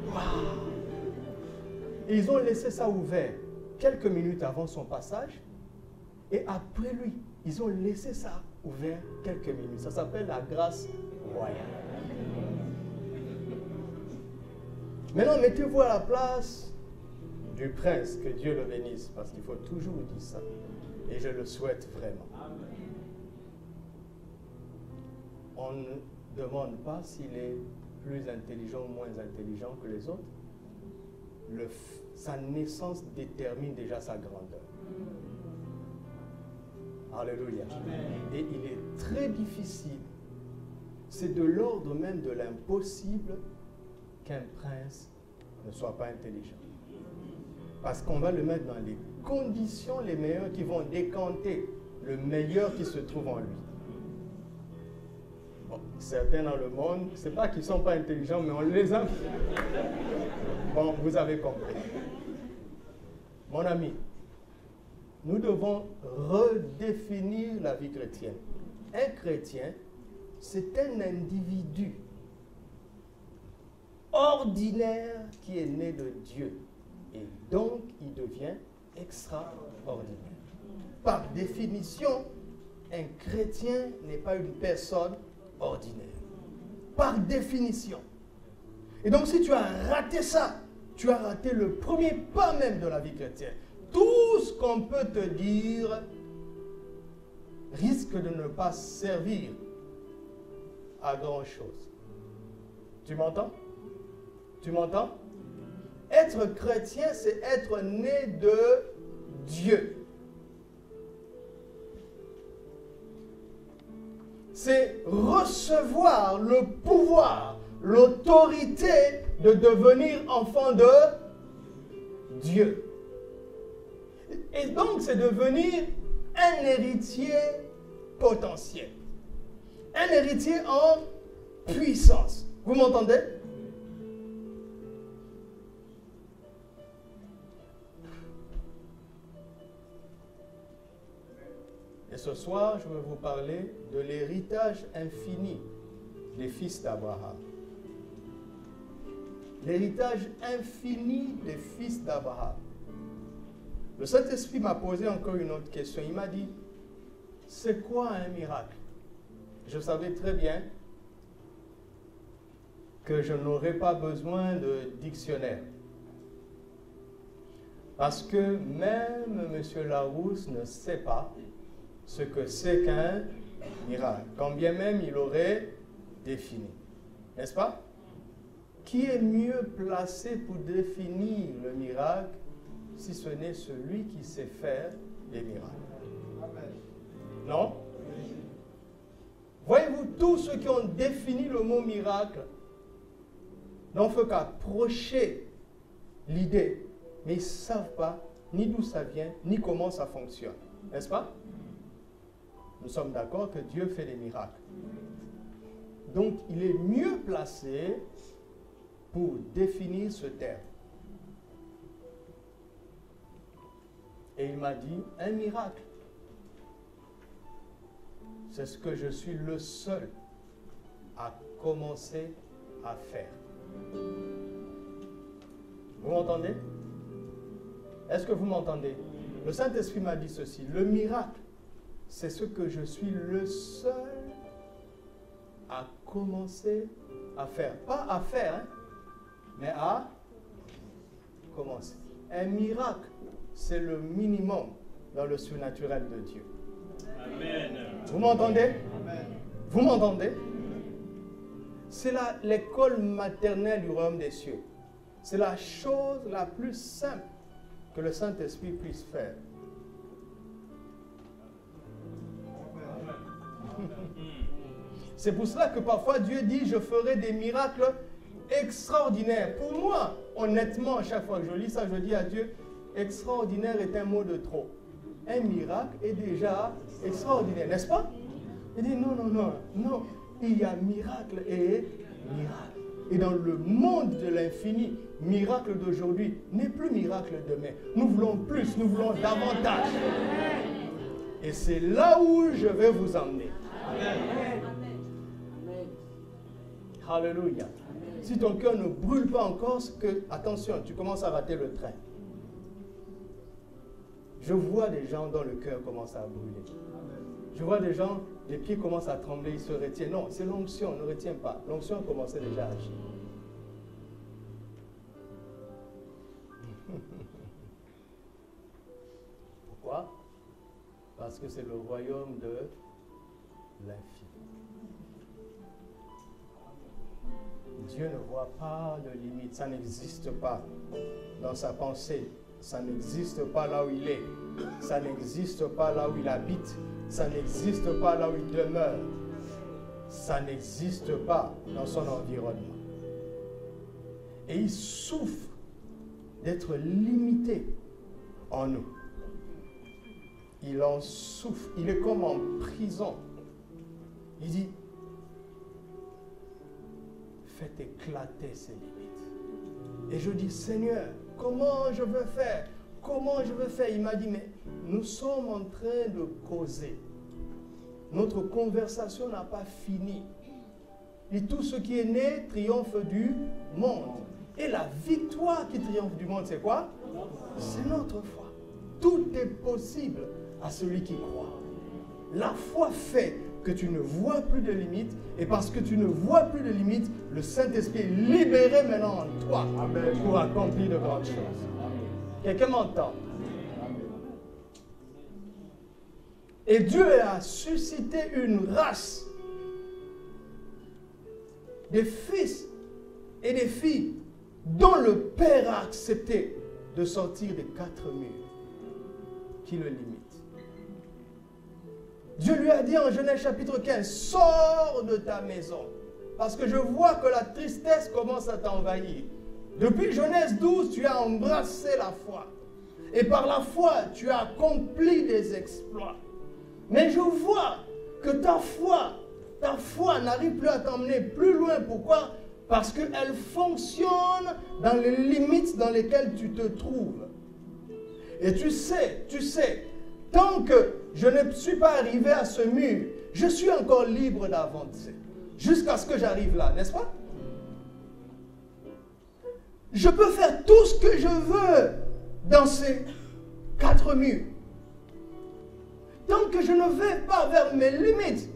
Wow. Et ils ont laissé ça ouvert quelques minutes avant son passage. Et après lui, ils ont laissé ça ouvert quelques minutes. Ça s'appelle la grâce royale. Maintenant, mettez-vous à la place du prince, que Dieu le bénisse, parce qu'il faut toujours dire ça. Et je le souhaite vraiment. On ne demande pas s'il est plus intelligent ou moins intelligent que les autres. Sa naissance détermine déjà sa grandeur. Alléluia. Et il est très difficile, c'est de l'ordre même de l'impossible qu'un prince ne soit pas intelligent. Parce qu'on va le mettre dans les conditions les meilleures qui vont décanter le meilleur qui se trouve en lui. Bon, certains dans le monde, c'est pas qu'ils ne sont pas intelligents, mais on les a. Bon, vous avez compris. Mon ami, nous devons redéfinir la vie chrétienne. Un chrétien, c'est un individu ordinaire qui est né de Dieu. Et donc, il devient extraordinaire. Par définition, un chrétien n'est pas une personne ordinaire. Par définition. Et donc, si tu as raté ça, tu as raté le premier pas même de la vie chrétienne. Tout ce qu'on peut te dire risque de ne pas servir à grand chose. Tu m'entends? Tu m'entends? Être chrétien, c'est être né de Dieu. C'est recevoir le pouvoir, l'autorité de devenir enfant de Dieu. Et donc, c'est devenir un héritier potentiel. Un héritier en puissance. Vous m'entendez? ce soir, je vais vous parler de l'héritage infini des fils d'Abraham. L'héritage infini des fils d'Abraham. Le Saint-Esprit m'a posé encore une autre question. Il m'a dit, c'est quoi un miracle? Je savais très bien que je n'aurais pas besoin de dictionnaire. Parce que même M. Larousse ne sait pas ce que c'est qu'un miracle, quand bien même il aurait défini. N'est-ce pas? Qui est mieux placé pour définir le miracle si ce n'est celui qui sait faire des miracles? Non? Voyez-vous, tous ceux qui ont défini le mot miracle n'ont fait qu'approcher l'idée, mais ils ne savent pas ni d'où ça vient, ni comment ça fonctionne. N'est-ce pas? Nous sommes d'accord que Dieu fait des miracles. Donc, il est mieux placé pour définir ce terme. Et il m'a dit, un miracle, c'est ce que je suis le seul à commencer à faire. Vous m'entendez? Est-ce que vous m'entendez? Le Saint-Esprit m'a dit ceci, le miracle, c'est ce que je suis le seul à commencer à faire. Pas à faire, hein, mais à commencer. Un miracle, c'est le minimum dans le surnaturel de Dieu. Amen. Vous m'entendez? Vous m'entendez? C'est l'école maternelle du royaume des cieux. C'est la chose la plus simple que le Saint-Esprit puisse faire. C'est pour cela que parfois Dieu dit, je ferai des miracles extraordinaires. Pour moi, honnêtement, à chaque fois que je lis ça, je dis à Dieu, extraordinaire est un mot de trop. Un miracle est déjà extraordinaire, n'est-ce pas? Il dit non, non, non, non. Il y a miracle et miracle. Et dans le monde de l'infini, miracle d'aujourd'hui n'est plus miracle demain. Nous voulons plus, nous voulons davantage. Et c'est là où je vais vous emmener. Amen. Alléluia. Si ton cœur ne brûle pas encore, attention, tu commences à rater le train. Je vois des gens dont le cœur commence à brûler. Je vois des gens, les pieds commencent à trembler, ils se retiennent. Non, c'est l'onction, ne retiens pas. L'onction commençait déjà à agir. Pourquoi? Parce que c'est le royaume de l'infini. Dieu ne voit pas de limite, ça n'existe pas dans sa pensée, ça n'existe pas là où il est, ça n'existe pas là où il habite, ça n'existe pas là où il demeure, ça n'existe pas dans son environnement. Et il souffre d'être limité en nous. Il en souffre, il est comme en prison. Il dit, faites éclater ses limites. Et je dis, Seigneur, comment je veux faire? Comment je veux faire? Il m'a dit, mais nous sommes en train de causer. Notre conversation n'a pas fini. Et tout ce qui est né triomphe du monde. Et la victoire qui triomphe du monde, c'est quoi? C'est notre foi. Tout est possible à celui qui croit. La foi fait que tu ne vois plus de limites, et parce que tu ne vois plus de limites, le Saint-Esprit est libéré maintenant en toi. Amen. Pour accomplir de grandes choses. Quelqu'un m'entend? Et Dieu a suscité une race des fils et des filles dont le Père a accepté de sortir des 4 murs qui le limitent. Dieu lui a dit en Genèse chapitre 15, sors de ta maison, parce que je vois que la tristesse commence à t'envahir. Depuis Genèse 12, tu as embrassé la foi. Et par la foi, tu as accompli des exploits. Mais je vois que ta foi n'arrive plus à t'emmener plus loin. Pourquoi? Parce qu'elle fonctionne dans les limites dans lesquelles tu te trouves. Et tu sais tant que je ne suis pas arrivé à ce mur, je suis encore libre d'avancer. Jusqu'à ce que j'arrive là, n'est-ce pas? Je peux faire tout ce que je veux dans ces 4 murs. Tant que je ne vais pas vers mes limites,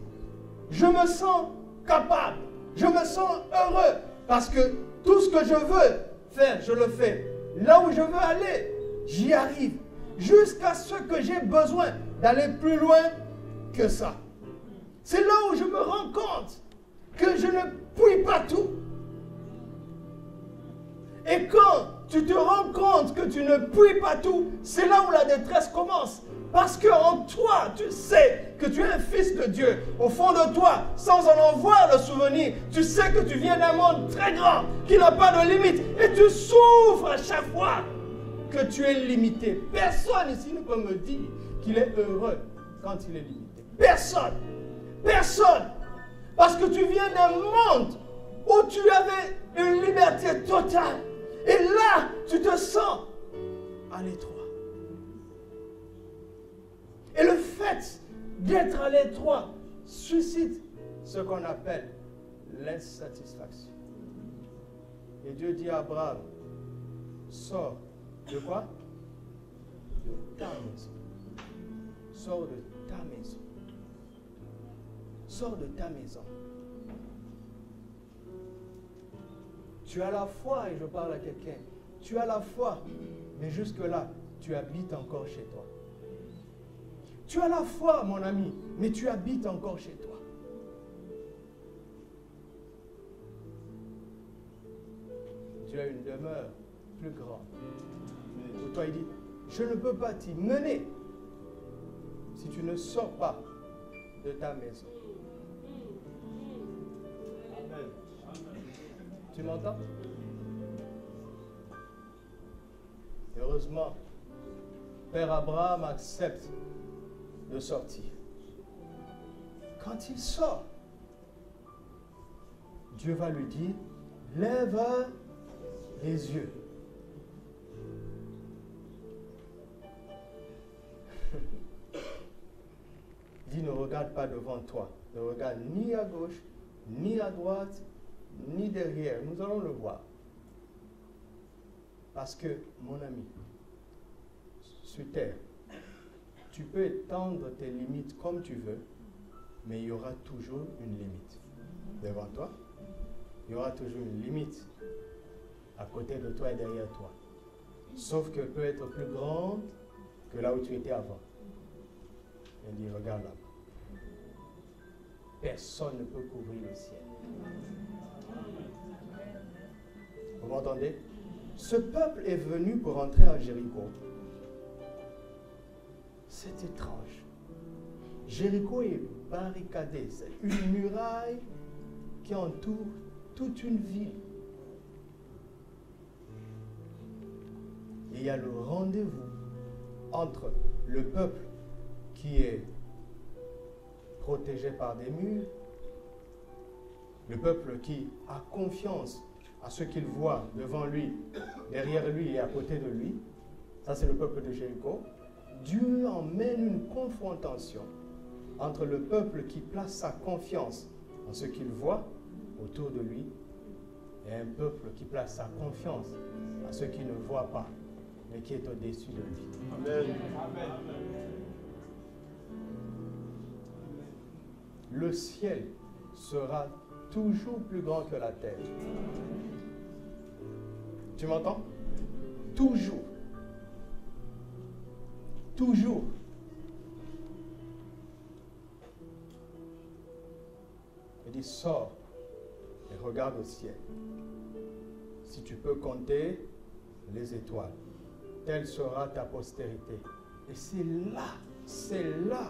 je me sens capable, je me sens heureux, parce que tout ce que je veux faire, je le fais. Là où je veux aller, j'y arrive, jusqu'à ce que j'ai besoin d'aller plus loin que ça. C'est là où je me rends compte que je ne puis pas tout. Et quand tu te rends compte que tu ne puis pas tout, c'est là où la détresse commence. Parce qu'en toi, tu sais que tu es un fils de Dieu. Au fond de toi, sans en avoir le souvenir, tu sais que tu viens d'un monde très grand, qui n'a pas de limite. Et tu souffres à chaque fois que tu es limité. Personne ici ne peut me dire qu'il est heureux quand il est limité. Personne. Personne. Parce que tu viens d'un monde où tu avais une liberté totale. Et là, tu te sens à l'étroit. Et le fait d'être à l'étroit suscite ce qu'on appelle l'insatisfaction. Et Dieu dit à Abraham, sors de quoi? De ta maison. Sors de ta maison. Sors de ta maison. Tu as la foi, et je parle à quelqu'un, tu as la foi, mais jusque-là, tu habites encore chez toi. Tu as la foi, mon ami, mais tu habites encore chez toi. Tu as une demeure plus grande. Pour toi, il dit, je ne peux pas t'y mener si tu ne sors pas de ta maison. Amen. Tu m'entends? Heureusement, Père Abraham accepte de sortir. Quand il sort, Dieu va lui dire, lève les yeux. Il dit, ne regarde pas devant toi, ne regarde ni à gauche, ni à droite, ni derrière. Nous allons le voir. Parce que, mon ami, sur terre, tu peux étendre tes limites comme tu veux, mais il y aura toujours une limite. Devant toi, il y aura toujours une limite à côté de toi et derrière toi. Sauf qu'elle peut être plus grande que là où tu étais avant. Il dit, regarde là. Personne ne peut couvrir le ciel. Vous m'entendez? Ce peuple est venu pour entrer à Jéricho. C'est étrange. Jéricho est barricadé. C'est une muraille qui entoure toute une ville. Et il y a le rendez-vous entre le peuple qui est protégé par des murs, le peuple qui a confiance à ce qu'il voit devant lui, derrière lui et à côté de lui. Ça, c'est le peuple de Jéricho. Dieu emmène une confrontation entre le peuple qui place sa confiance en ce qu'il voit autour de lui et un peuple qui place sa confiance en ce qu'il ne voit pas, mais qui est au-dessus de lui. Amen. Amen. Le ciel sera toujours plus grand que la terre. Tu m'entends? Toujours. Toujours. Il dit, sors et regarde au ciel. Si tu peux compter les étoiles, telle sera ta postérité. Et c'est là,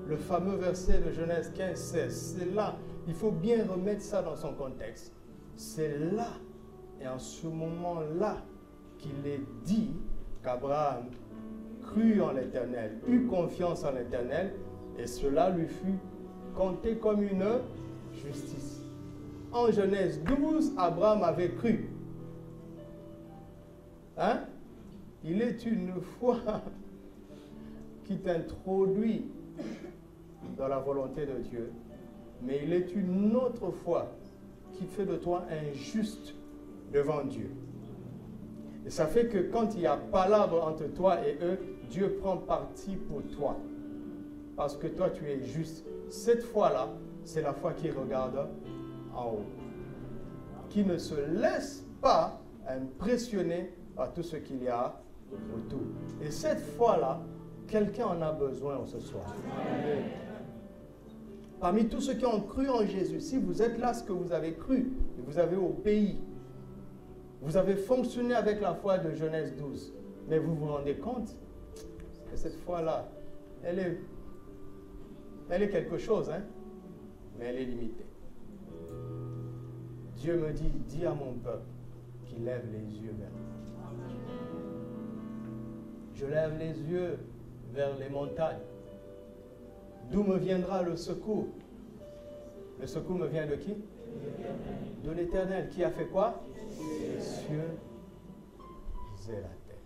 le fameux verset de Genèse 15, 16, c'est là, il faut bien remettre ça dans son contexte. C'est là, et en ce moment-là, qu'il est dit qu'Abraham crut en l'Éternel, eut confiance en l'Éternel, et cela lui fut compté comme une justice. En Genèse 12, Abraham avait cru. Hein? Il est une foi qui t'introduit dans la volonté de Dieu, mais il est une autre foi qui fait de toi injuste devant Dieu. Et ça fait que quand il y a palabre entre toi et eux, Dieu prend parti pour toi. Parce que toi, tu es juste. Cette foi-là, c'est la foi qui regarde en haut. Qui ne se laisse pas impressionner par tout ce qu'il y a autour. Et cette foi-là, quelqu'un en a besoin ce soir. Amen. Parmi tous ceux qui ont cru en Jésus, si vous êtes là, ce que vous avez cru, et vous avez obéi, vous avez fonctionné avec la foi de Genèse 12, mais vous vous rendez compte que cette foi-là, elle est quelque chose, hein? Mais elle est limitée. Dieu me dit, dis à mon peuple qu'il lève les yeux vers moi. Je lève les yeux vers les montagnes. D'où me viendra le secours? Le secours me vient de qui? De l'Éternel. Qui a fait quoi? Les cieux et la terre.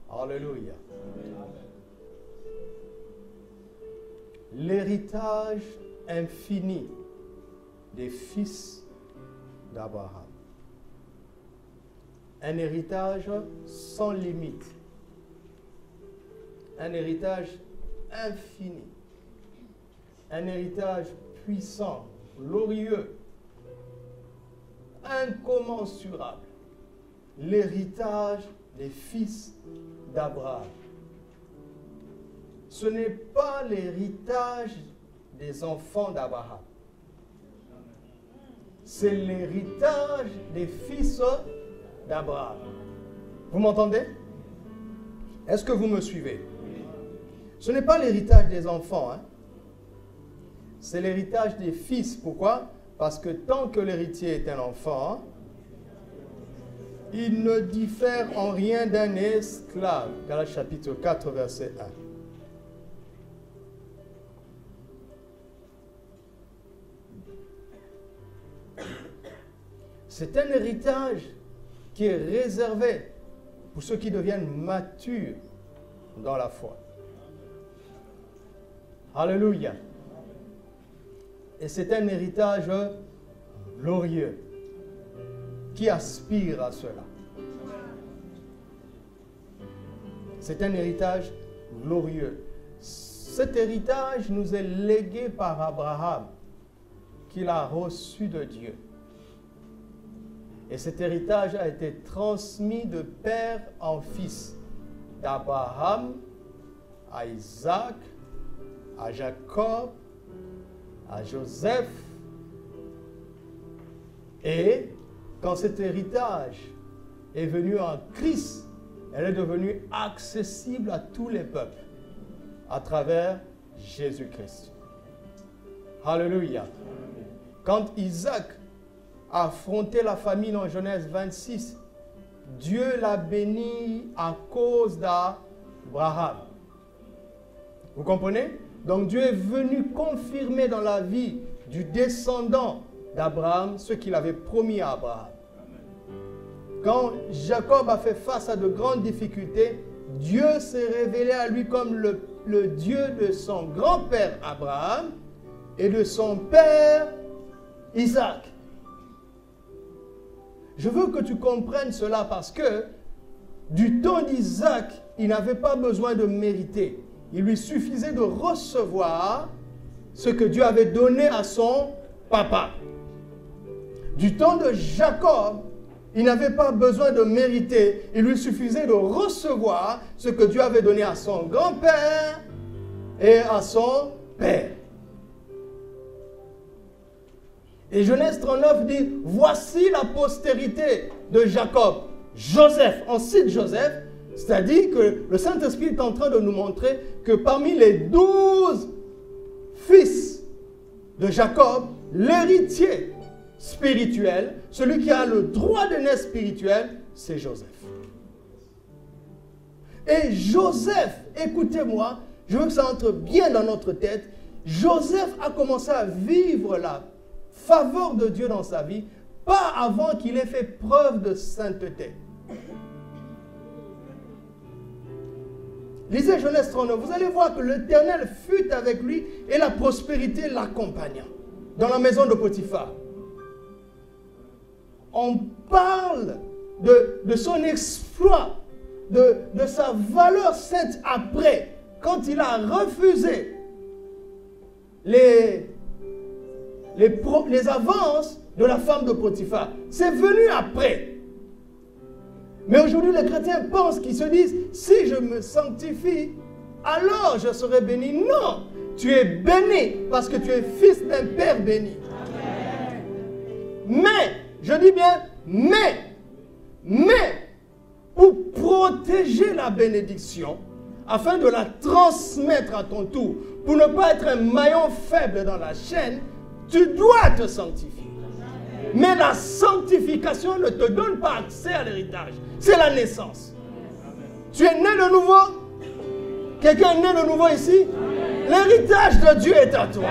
Alléluia. L'héritage infini des fils d'Abraham. Un héritage sans limite. Un héritage infini. Un héritage puissant, glorieux, incommensurable. L'héritage des fils d'Abraham. Ce n'est pas l'héritage des enfants d'Abraham. C'est l'héritage des fils d'Abraham. Vous m'entendez? Est-ce que vous me suivez? Ce n'est pas l'héritage des enfants, hein? C'est l'héritage des fils. Pourquoi? Parce que tant que l'héritier est un enfant, il ne diffère en rien d'un esclave. Galates chapitre 4, verset 1. C'est un héritage qui est réservé pour ceux qui deviennent matures dans la foi. Alléluia. Et c'est un héritage glorieux qui aspire à cela. C'est un héritage glorieux. Cet héritage nous est légué par Abraham, qu'il a reçu de Dieu. Et cet héritage a été transmis de père en fils, d'Abraham à Isaac, à Jacob, à Joseph. Et quand cet héritage est venu en Christ, elle est devenue accessible à tous les peuples à travers Jésus-Christ. Alléluia. Quand Isaac a affronté la famine en Genèse 26, Dieu l'a béni à cause d'Abraham. Vous comprenez? Donc Dieu est venu confirmer dans la vie du descendant d'Abraham ce qu'il avait promis à Abraham. Quand Jacob a fait face à de grandes difficultés, Dieu s'est révélé à lui comme le Dieu de son grand-père Abraham et de son père Isaac. Je veux que tu comprennes cela parce que du temps d'Isaac, il n'avait pas besoin de mériter. Il lui suffisait de recevoir ce que Dieu avait donné à son papa. Du temps de Jacob, il n'avait pas besoin de mériter. Il lui suffisait de recevoir ce que Dieu avait donné à son grand-père et à son père. Et Genèse 39 dit, voici la postérité de Jacob. Joseph, on cite Joseph, c'est-à-dire que le Saint-Esprit est en train de nous montrer que parmi les 12 fils de Jacob, l'héritier spirituel, celui qui a le droit de naître spirituel, c'est Joseph. Et Joseph, écoutez-moi, je veux que ça entre bien dans notre tête, Joseph a commencé à vivre la faveur de Dieu dans sa vie, pas avant qu'il ait fait preuve de sainteté. Lisez Genèse 39, vous allez voir que l'Éternel fut avec lui et la prospérité l'accompagna dans la maison de Potiphar. On parle de son exploit, de sa valeur sainte après, quand il a refusé les avances de la femme de Potiphar. C'est venu après. Mais aujourd'hui, les chrétiens pensent, qu'ils se disent, si je me sanctifie, alors je serai béni. Non, tu es béni parce que tu es fils d'un Père béni. Amen. Mais, je dis bien, mais, pour protéger la bénédiction, afin de la transmettre à ton tour, pour ne pas être un maillon faible dans la chaîne, tu dois te sanctifier. Mais la sanctification ne te donne pas accès à l'héritage. C'est la naissance. Tu es né de nouveau. Quelqu'un est né de nouveau ici. L'héritage de Dieu est à toi.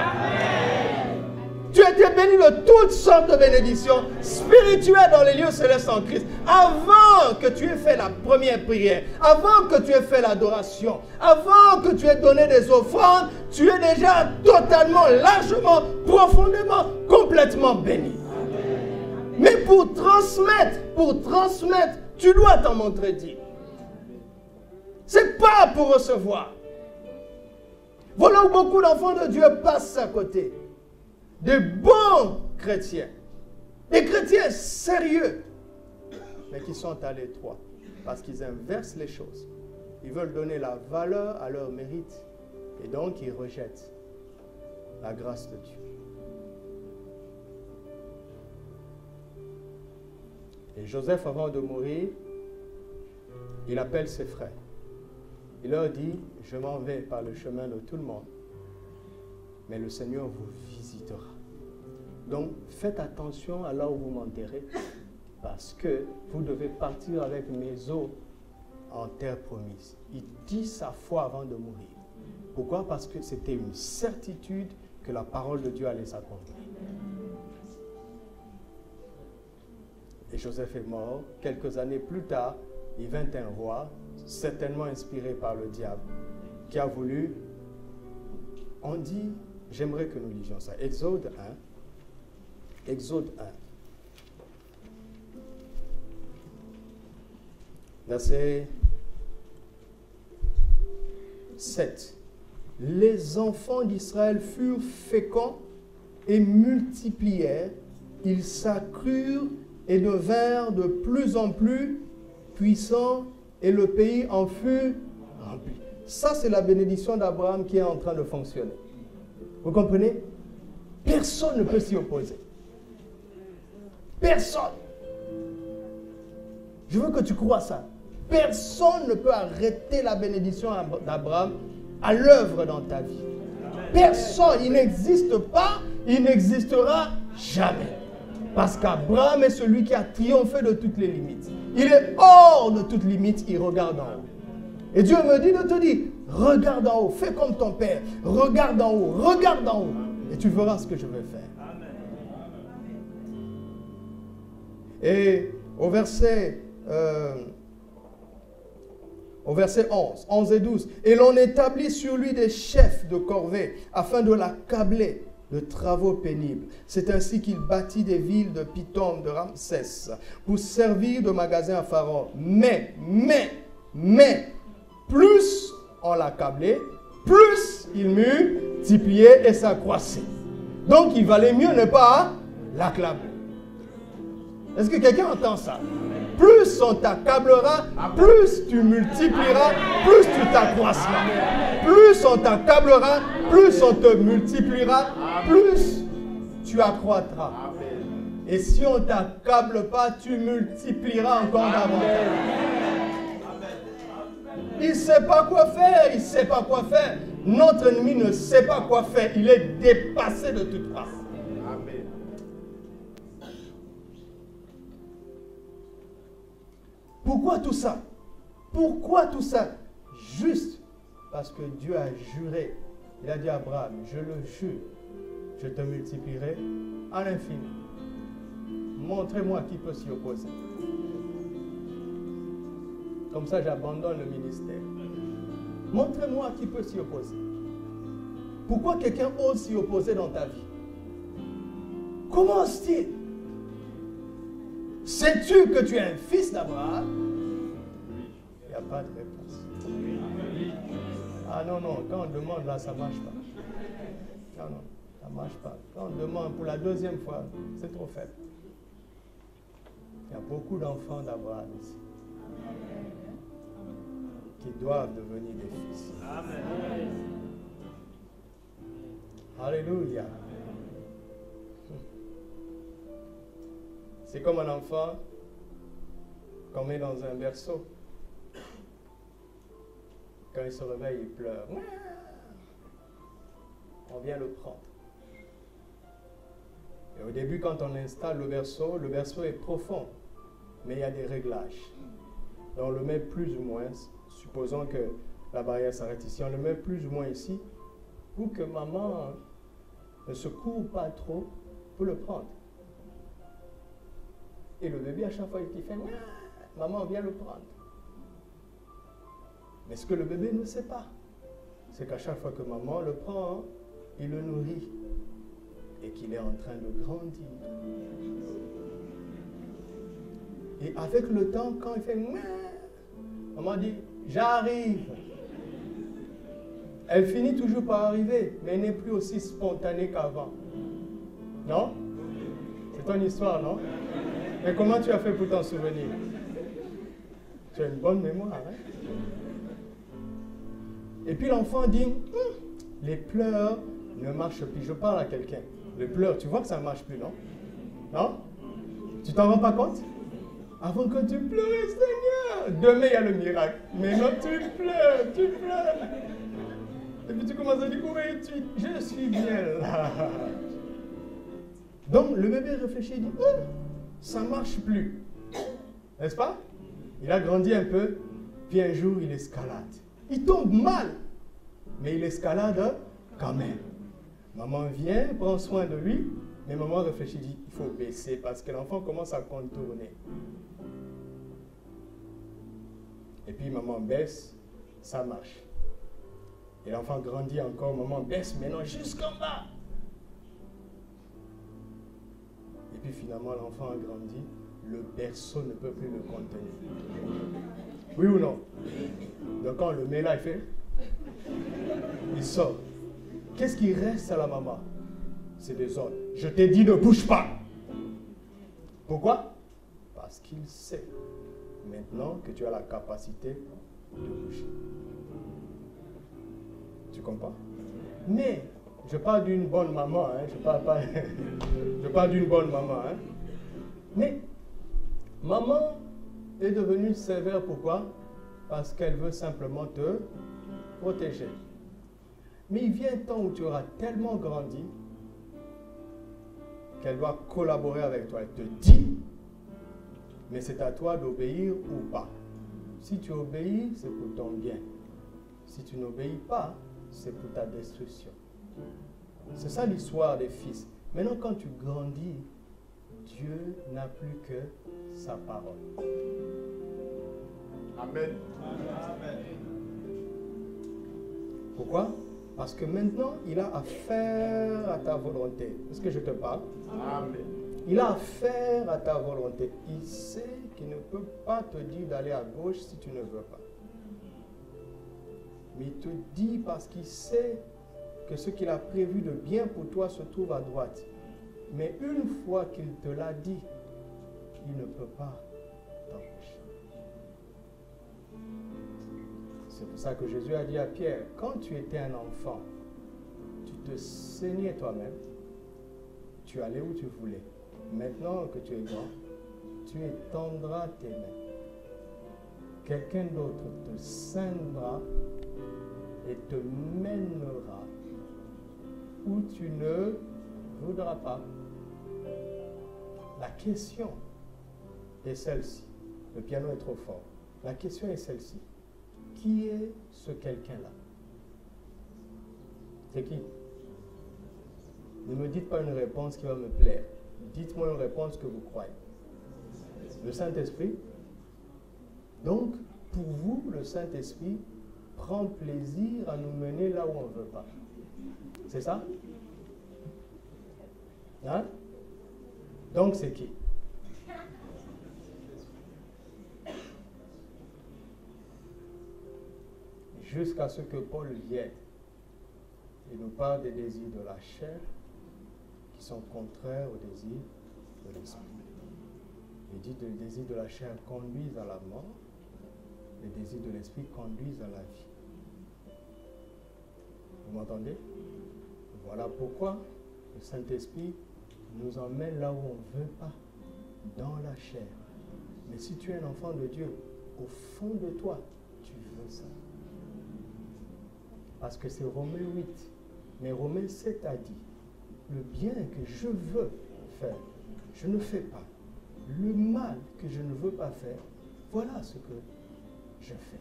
Tu as été béni de toutes sortes de bénédictions spirituelles dans les lieux célestes en Christ. Avant que tu aies fait la première prière, avant que tu aies fait l'adoration, avant que tu aies donné des offrandes, tu es déjà totalement, largement, profondément, complètement béni. Mais pour transmettre, tu dois t'en montrer digne. C'est pas pour recevoir. Voilà où beaucoup d'enfants de Dieu passent à côté. Des bons chrétiens. Des chrétiens sérieux. Mais qui sont à l'étroit. Parce qu'ils inversent les choses. Ils veulent donner la valeur à leur mérite. Et donc ils rejettent la grâce de Dieu. Et Joseph, avant de mourir, il appelle ses frères. Il leur dit, je m'en vais par le chemin de tout le monde, mais le Seigneur vous visitera. Donc, faites attention à là où vous m'enterrez, parce que vous devez partir avec mes os en terre promise. Il dit sa foi avant de mourir. Pourquoi? Parce que c'était une certitude que la parole de Dieu allait s'accomplir. Et Joseph est mort. Quelques années plus tard, il vint un roi, certainement inspiré par le diable, qui a voulu, on dit, j'aimerais que nous lisions ça, Exode 1, verset 7. Les enfants d'Israël furent féconds et multiplièrent, ils s'accrurent et devinrent de plus en plus puissants et le pays en fut rempli. Ça, c'est la bénédiction d'Abraham qui est en train de fonctionner. Vous comprenez? Personne ne peut s'y opposer. Personne. Je veux que tu crois ça. Personne ne peut arrêter la bénédiction d'Abraham à l'œuvre dans ta vie. Personne. Il n'existe pas, il n'existera jamais. Parce qu'Abraham est celui qui a triomphé de toutes les limites. Il est hors de toutes limites, il regarde en haut. Et Dieu me dit de te dire, regarde en haut, fais comme ton père, regarde en haut, et tu verras ce que je vais faire. Et au verset 11 et 12, et l'on établit sur lui des chefs de corvée afin de l'accabler de travaux pénibles. C'est ainsi qu'il bâtit des villes de Pithom, de Ramsès, pour servir de magasin à Pharaon. Mais, plus on l'accablait, plus il multipliait et s'accroissait. Donc il valait mieux ne pas l'accabler. Est-ce que quelqu'un entend ça? Plus on t'accablera, plus tu multiplieras, plus tu t'accroisseras. Plus on t'accablera, plus on te multipliera, plus tu accroîtras. Et si on ne t'accable pas, tu multiplieras encore davantage. Il ne sait pas quoi faire, il ne sait pas quoi faire. Notre ennemi ne sait pas quoi faire, il est dépassé de toute façon. Pourquoi tout ça? Pourquoi tout ça? Juste parce que Dieu a juré. Il a dit à Abraham, je le jure, je te multiplierai à l'infini. Montrez-moi qui peut s'y opposer. Comme ça, j'abandonne le ministère. Montre-moi qui peut s'y opposer. Pourquoi quelqu'un ose s'y opposer dans ta vie? Comment ose-t-il? Sais-tu que tu es un fils d'Abraham? Il n'y a pas de réponse. Ah non, non, quand on demande là, ça ne marche pas. Non, non, ça ne marche pas. Quand on demande pour la deuxième fois, c'est trop faible. Il y a beaucoup d'enfants d'Abraham ici qui doivent devenir des fils. Amen. Alléluia. C'est comme un enfant qu'on met dans un berceau. Quand il se réveille, il pleure. On vient le prendre. Et au début, quand on installe le berceau est profond, mais il y a des réglages. Et on le met plus ou moins, supposons que la barrière s'arrête ici, on le met plus ou moins ici, pour que maman ne se court pas trop pour le prendre. Et le bébé, à chaque fois qu'il fait, maman vient le prendre. Mais ce que le bébé ne sait pas, c'est qu'à chaque fois que maman le prend, il le nourrit et qu'il est en train de grandir. Et avec le temps, quand il fait, maman dit, j'arrive. Elle finit toujours par arriver, mais elle n'est plus aussi spontanée qu'avant. Non? C'est ton histoire, non? Mais comment tu as fait pour t'en souvenir? Tu as une bonne mémoire, hein? Et puis l'enfant dit, les pleurs ne marchent plus. Je parle à quelqu'un. Les pleurs, tu vois que ça ne marche plus, non? Non? Tu t'en rends pas compte? Avant que tu pleures, Seigneur, demain il y a le miracle. Mais non, tu pleures. Et puis tu commences à dire, où es-tu? Je suis bien là. Donc le bébé réfléchit et dit, ça ne marche plus. N'est-ce pas? Il a grandi un peu, puis un jour il escalade. Il tombe mal, mais il escalade quand même. Maman vient, prend soin de lui, mais maman réfléchit, dit, il faut baisser parce que l'enfant commence à contourner. Et puis maman baisse, ça marche. Et l'enfant grandit encore, maman baisse maintenant jusqu'en bas. Et puis finalement l'enfant a grandi, le berceau ne peut plus le contenir. Oui ou non? Donc quand on le met là, il fait, il sort. Qu'est-ce qui reste à la maman? C'est des ordres. Je t'ai dit ne bouge pas. Pourquoi? Parce qu'il sait maintenant que tu as la capacité de bouger. Tu comprends? Mais, je parle d'une bonne maman, hein? Je parle d'une bonne maman. Hein? Mais, maman est devenue sévère, pourquoi? Parce qu'elle veut simplement te protéger. Mais il vient un temps où tu auras tellement grandi qu'elle doit collaborer avec toi. Elle te dit, mais c'est à toi d'obéir ou pas. Si tu obéis, c'est pour ton bien. Si tu n'obéis pas, c'est pour ta destruction. C'est ça l'histoire des fils. Maintenant, quand tu grandis, Dieu n'a plus que sa parole. Amen. Amen. Pourquoi? Parce que maintenant, il a affaire à ta volonté. Est-ce que je te parle? Amen. Il a affaire à ta volonté. Il sait qu'il ne peut pas te dire d'aller à gauche si tu ne veux pas. Mais il te dit parce qu'il sait que ce qu'il a prévu de bien pour toi se trouve à droite. Mais une fois qu'il te l'a dit, il ne peut pas t'empêcher. C'est pour ça que Jésus a dit à Pierre, quand tu étais un enfant, tu te saignais toi-même, tu allais où tu voulais. Maintenant que tu es grand, tu étendras tes mains. Quelqu'un d'autre te saignera et te mènera où tu ne voudras pas. La question est celle-ci. Le piano est trop fort. La question est celle-ci. Qui est ce quelqu'un-là? C'est qui? Ne me dites pas une réponse qui va me plaire. Dites-moi une réponse que vous croyez. Le Saint-Esprit. Donc, pour vous, le Saint-Esprit prend plaisir à nous mener là où on ne veut pas. C'est ça? Hein? Donc c'est qui? Jusqu'à ce que Paul vienne et nous parle des désirs de la chair qui sont contraires aux désirs de l'esprit. Il dit que les désirs de la chair conduisent à la mort, les désirs de l'esprit conduisent à la vie. Vous m'entendez? Voilà pourquoi le Saint-Esprit nous emmène là où on ne veut pas, dans la chair. Mais si tu es un enfant de Dieu, au fond de toi, tu veux ça. Parce que c'est Romains 8. Mais Romains 7 a dit, le bien que je veux faire, je ne fais pas. Le mal que je ne veux pas faire, voilà ce que je fais.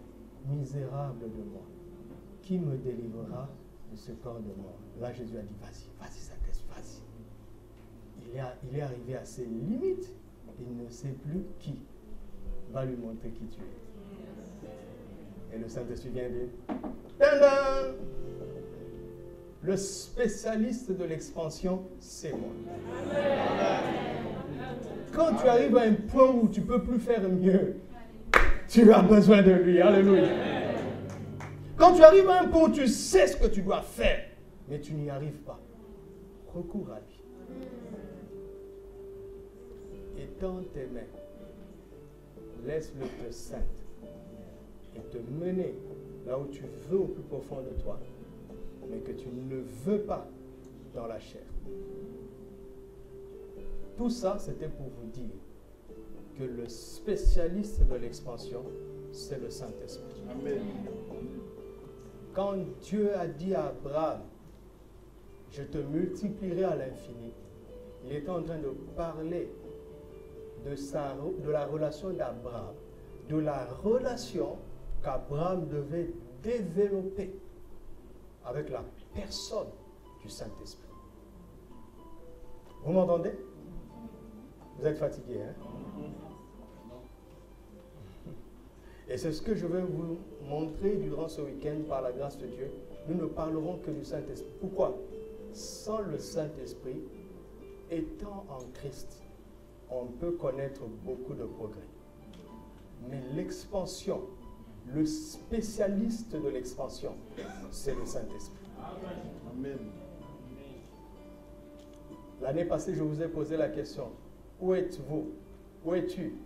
Misérable de moi. Qui me délivrera de ce corps de mort? Là, Jésus a dit, vas-y, Saint-Esprit, vas-y. Il est arrivé à ses limites. Il ne sait plus qui va lui montrer qui tu es. Et le Saint-Esprit vient dire, tadam! Le spécialiste de l'expansion, c'est moi. Quand tu arrives à un point où tu ne peux plus faire mieux, tu as besoin de lui. Alléluia. Quand tu arrives à un point où tu sais ce que tu dois faire, mais tu n'y arrives pas, recours à lui. Étends tes mains, laisse-le te ceindre et te mener là où tu veux au plus profond de toi, mais que tu ne veux pas dans la chair. Tout ça, c'était pour vous dire que le spécialiste de l'expansion, c'est le Saint-Esprit. Amen. Quand Dieu a dit à Abraham, je te multiplierai à l'infini, il était en train de parler de la relation d'Abraham, de la relation qu'Abraham devait développer avec la personne du Saint-Esprit. Vous m'entendez? Vous êtes fatigué, hein? Et c'est ce que je vais vous montrer durant ce week-end par la grâce de Dieu. Nous ne parlerons que du Saint-Esprit. Pourquoi? Sans le Saint-Esprit, étant en Christ, on peut connaître beaucoup de progrès. Mais l'expansion, le spécialiste de l'expansion, c'est le Saint-Esprit. Amen. L'année passée, je vous ai posé la question, où êtes-vous? Où es-tu?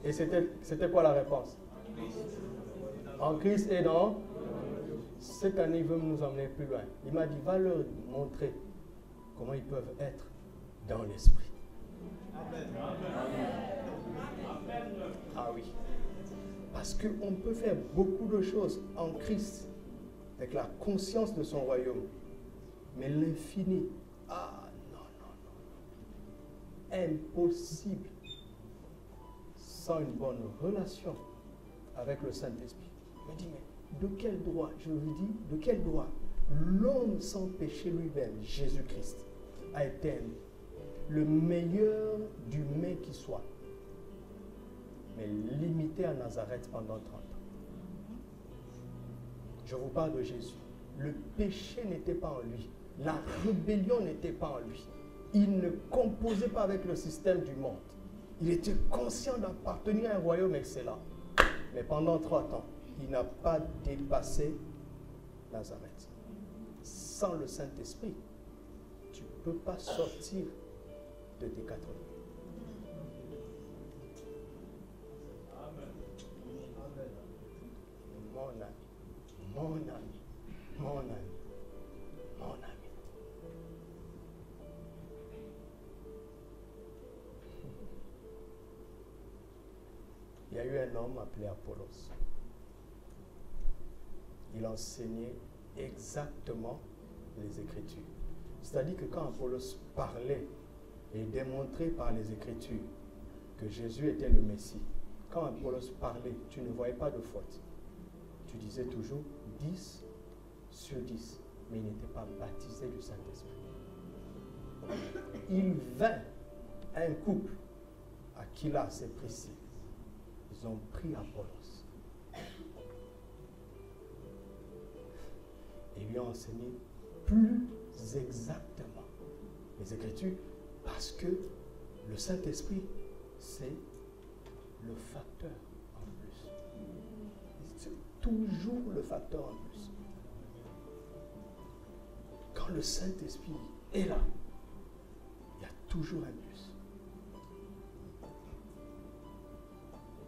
Et c'était quoi la réponse? En Christ et dans? Cette année, il veut nous emmener plus loin. Il m'a dit, va leur montrer comment ils peuvent être dans l'esprit. Amen. Ah oui. Parce qu'on peut faire beaucoup de choses en Christ, avec la conscience de son royaume. Mais l'infini, non. Impossible sans une bonne relation avec le Saint-Esprit. Je me dis, mais de quel droit, je vous dis, de quel droit l'homme sans péché lui-même, Jésus-Christ, a été le meilleur du mets qui soit, mais limité à Nazareth pendant 30 ans. Je vous parle de Jésus. Le péché n'était pas en lui. La rébellion n'était pas en lui. Il ne composait pas avec le système du monde. Il était conscient d'appartenir à un royaume excellent. Mais pendant 30 ans, il n'a pas dépassé Nazareth. Sans le Saint-Esprit, tu ne peux pas sortir de Décathlon. Mon ami. Il y a eu un homme appelé Apollos. Il enseignait exactement les Écritures. C'est-à-dire que quand Apollos parlait et démontrait par les Écritures que Jésus était le Messie, quand Apollos parlait, tu ne voyais pas de faute. Tu disais toujours 10 sur 10, mais il n'était pas baptisé du Saint-Esprit. Il vint un couple, Aquila et Priscille. Ils ont pris Apollos. lui a enseigné plus exactement les Écritures, parce que le Saint-Esprit, c'est le facteur en plus. C'est toujours le facteur en plus. Quand le Saint-Esprit est là, il y a toujours un plus.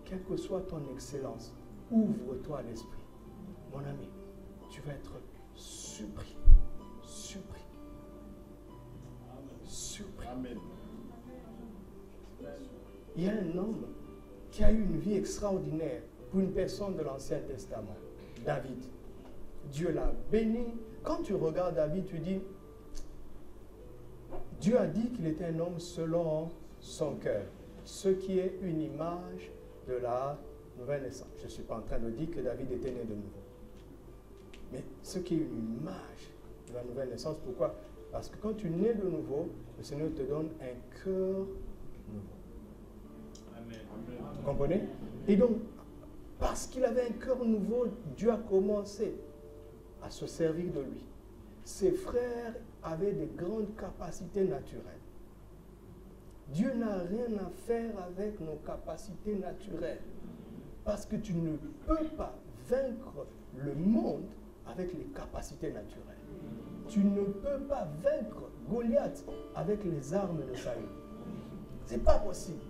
Quelle que soit ton excellence, ouvre-toi à l'esprit. Mon ami, tu vas être surpris. Surpris. Surpris. Amen. Il y a un homme qui a eu une vie extraordinaire pour une personne de l'Ancien Testament, David. Dieu l'a béni. Quand tu regardes David, tu dis, Dieu a dit qu'il était un homme selon son cœur, ce qui est une image de la nouvelle naissance. Je ne suis pas en train de dire que David était né de nouveau. Mais ce qui est une image de la nouvelle naissance, pourquoi? Parce que quand tu nais de nouveau, le Seigneur te donne un cœur nouveau. Amen. Vous comprenez? Et donc, parce qu'il avait un cœur nouveau, Dieu a commencé à se servir de lui. Ses frères avaient de grandes capacités naturelles. Dieu n'a rien à faire avec nos capacités naturelles. Parce que tu ne peux pas vaincre le monde avec les capacités naturelles. Tu ne peux pas vaincre Goliath avec les armes de Saül. Ce n'est pas possible.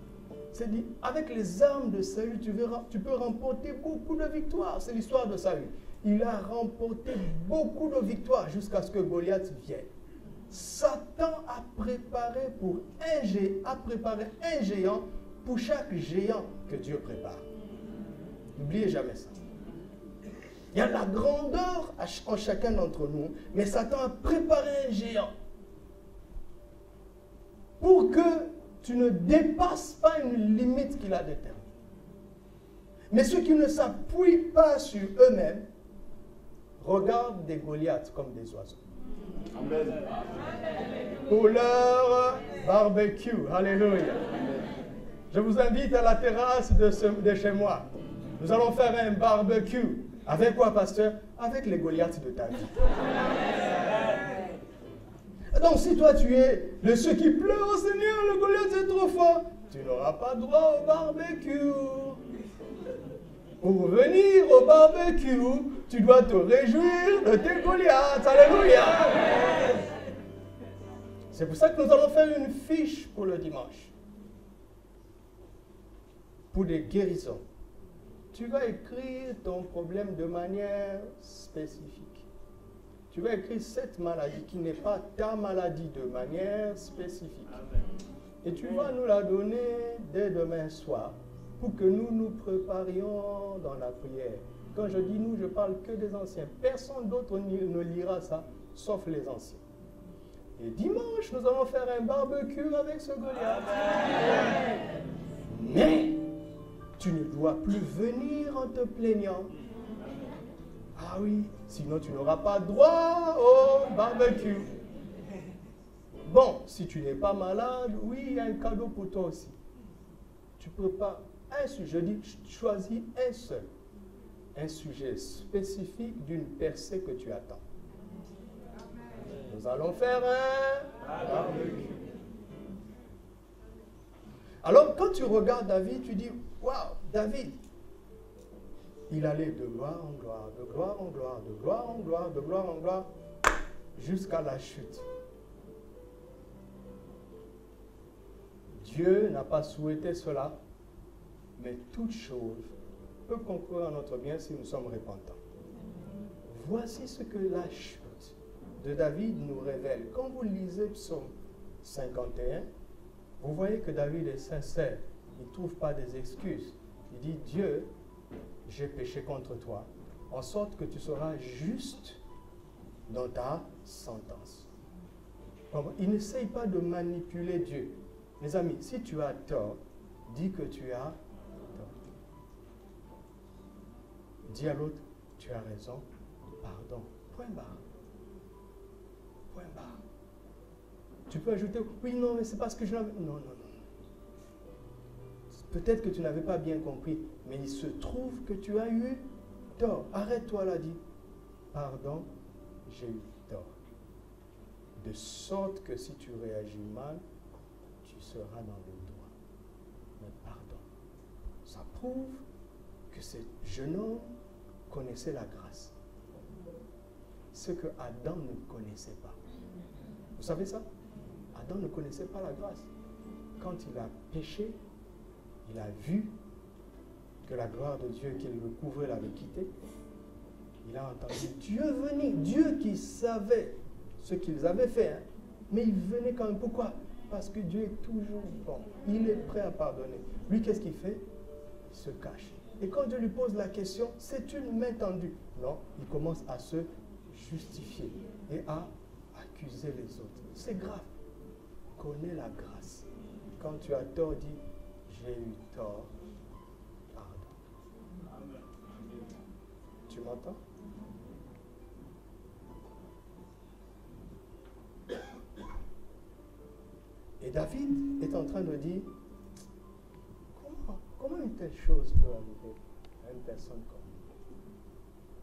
C'est dit, avec les armes de Saül, tu peux remporter beaucoup de victoires. C'est l'histoire de Saül. Il a remporté beaucoup de victoires jusqu'à ce que Goliath vienne. Satan a préparé un géant pour chaque géant que Dieu prépare. N'oubliez jamais ça. Il y a la grandeur en chacun d'entre nous, mais Satan a préparé un géant pour que tu ne dépasses pas une limite qu'il a déterminée. Mais ceux qui ne s'appuient pas sur eux-mêmes regardent des Goliaths comme des oiseaux. Amen. Pour leur barbecue. Alléluia. Je vous invite à la terrasse de chez moi. Nous allons faire un barbecue. Avec quoi, pasteur? Avec les Goliaths de ta vie. Donc, si toi tu es de ceux qui pleurent au Seigneur, le Goliath est trop fort, tu n'auras pas droit au barbecue. Pour venir au barbecue, tu dois te réjouir de tes Goliaths. Alléluia. C'est pour ça que nous allons faire une fiche pour le dimanche. Pour des guérisons. Tu vas écrire ton problème de manière spécifique. Tu vas écrire cette maladie qui n'est pas ta maladie de manière spécifique. Amen. Et tu vas nous la donner dès demain soir pour que nous nous préparions dans la prière. Quand je dis nous, je parle que des anciens. Personne d'autre ne lira ça, sauf les anciens. Et dimanche, nous allons faire un barbecue avec ce Goliath. Mais tu ne dois plus venir en te plaignant. Ah oui, sinon tu n'auras pas droit au barbecue. Bon, si tu n'es pas malade, oui, il y a un cadeau pour toi aussi. Tu prépares un sujet, je dis, choisis un seul. Un sujet spécifique d'une percée que tu attends. Nous allons faire un barbecue. Alors, quand tu regardes David, tu dis, waouh, David, il allait de gloire en gloire, de gloire en gloire, de gloire en gloire, de gloire en gloire, jusqu'à la chute. Dieu n'a pas souhaité cela, mais toute chose peut concourir à notre bien si nous sommes repentants. Voici ce que la chute de David nous révèle. Quand vous lisez Psaume 51, vous voyez que David est sincère. Il ne trouve pas des excuses. Il dit, Dieu, j'ai péché contre toi, en sorte que tu seras juste dans ta sentence. Il n'essaye pas de manipuler Dieu. Mes amis, si tu as tort, dis que tu as tort. Dis à l'autre, tu as raison, pardon. Point barre. Point barre. Tu peux ajouter, oui, non, mais c'est parce que je n'avais... Non, non, non. Peut-être que tu n'avais pas bien compris, mais il se trouve que tu as eu tort. Arrête-toi là, dis, pardon, j'ai eu tort. De sorte que si tu réagis mal, tu seras dans le droit. Mais pardon. Ça prouve que ce jeune homme connaissait la grâce. Ce que Adam ne connaissait pas. Vous savez ça? Adam ne connaissait pas la grâce. Quand il a péché, il a vu que la gloire de Dieu qui le couvrait l'avait quitté. Il a entendu Dieu venir, Dieu qui savait ce qu'ils avaient fait. Hein. Mais il venait quand même. Pourquoi? Parce que Dieu est toujours bon. Il est prêt à pardonner. Lui, qu'est-ce qu'il fait? Il se cache. Et quand Dieu lui pose la question, c'est une main tendue. Non, il commence à se justifier et à accuser les autres. C'est grave. Connais la grâce. Quand tu as tort, dis, j'ai eu tort. Pardon. Tu m'entends? Et David est en train de dire, comment une telle chose peut arriver à une personne comme moi?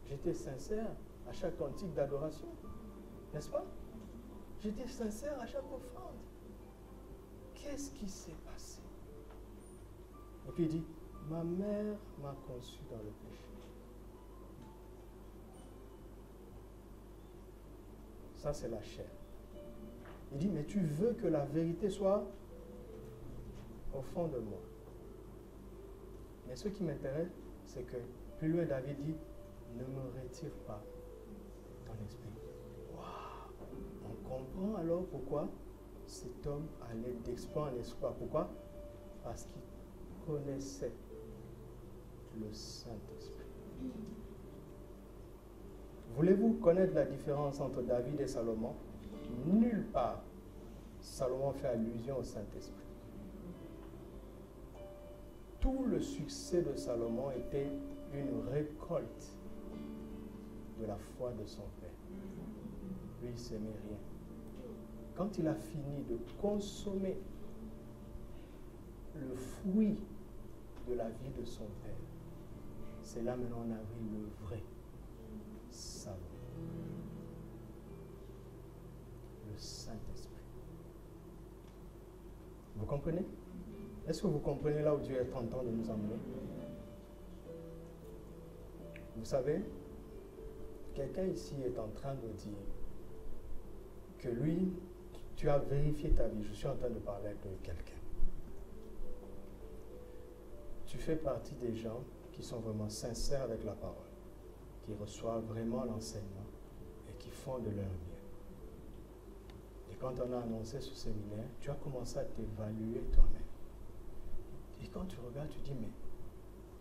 J'étais sincère à chaque cantique d'adoration, n'est-ce pas? J'étais sincère à chaque offrande. Qu'est-ce qui s'est passé? Et puis il dit, ma mère m'a conçu dans le péché. Ça, c'est la chair. Il dit, mais tu veux que la vérité soit au fond de moi. Mais ce qui m'intéresse, c'est que plus loin, David dit, ne me retire pas ton esprit. Waouh! On comprend alors pourquoi cet homme allait d'exploit en exploit. Pourquoi? Parce qu'il connaissait le Saint-Esprit. Voulez-vous connaître la différence entre David et Salomon? Nulle part Salomon fait allusion au Saint-Esprit. Tout le succès de Salomon était une récolte de la foi de son père. Lui, il ne s'aimait rien. Quand il a fini de consommer le fruit de la vie de son père, c'est là maintenant on a vu le vrai Salomon. Le Saint-Esprit. Vous comprenez? Est-ce que vous comprenez là où Dieu est en train de nous emmener? Vous savez, quelqu'un ici est en train de dire que lui, tu as vérifié ta vie. Je suis en train de parler avec quelqu'un. Tu fais partie des gens qui sont vraiment sincères avec la parole, qui reçoivent vraiment l'enseignement et qui font de leur mieux. Et quand on a annoncé ce séminaire, tu as commencé à t'évaluer toi-même. Et quand tu regardes, tu dis, mais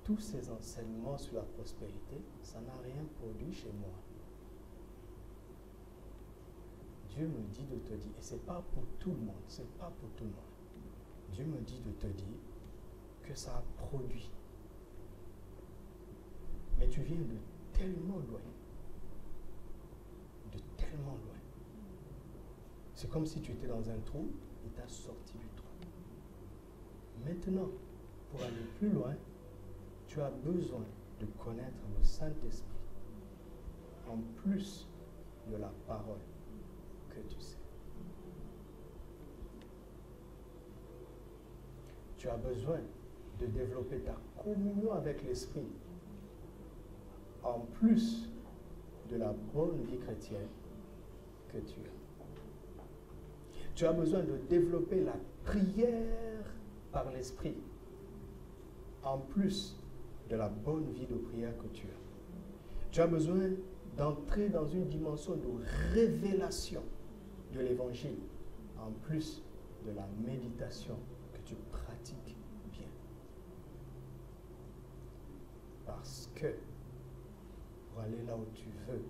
tous ces enseignements sur la prospérité, ça n'a rien produit chez moi. Dieu me dit de te dire, et ce n'est pas pour tout le monde, c'est pas pour tout le monde. Dieu me dit de te dire que ça a produit. Mais tu viens de tellement loin. De tellement loin. C'est comme si tu étais dans un trou et tu as sorti du trou. Maintenant, pour aller plus loin, tu as besoin de connaître le Saint-Esprit en plus de la parole que tu sais. Tu as besoin de développer ta communion avec l'Esprit en plus de la bonne vie chrétienne que tu as. Tu as besoin de développer la prière par l'Esprit en plus de la bonne vie de prière que tu as. Tu as besoin d'entrer dans une dimension de révélation de l'Évangile en plus de la méditation que tu pratiques bien. Parce que pour aller là où tu veux,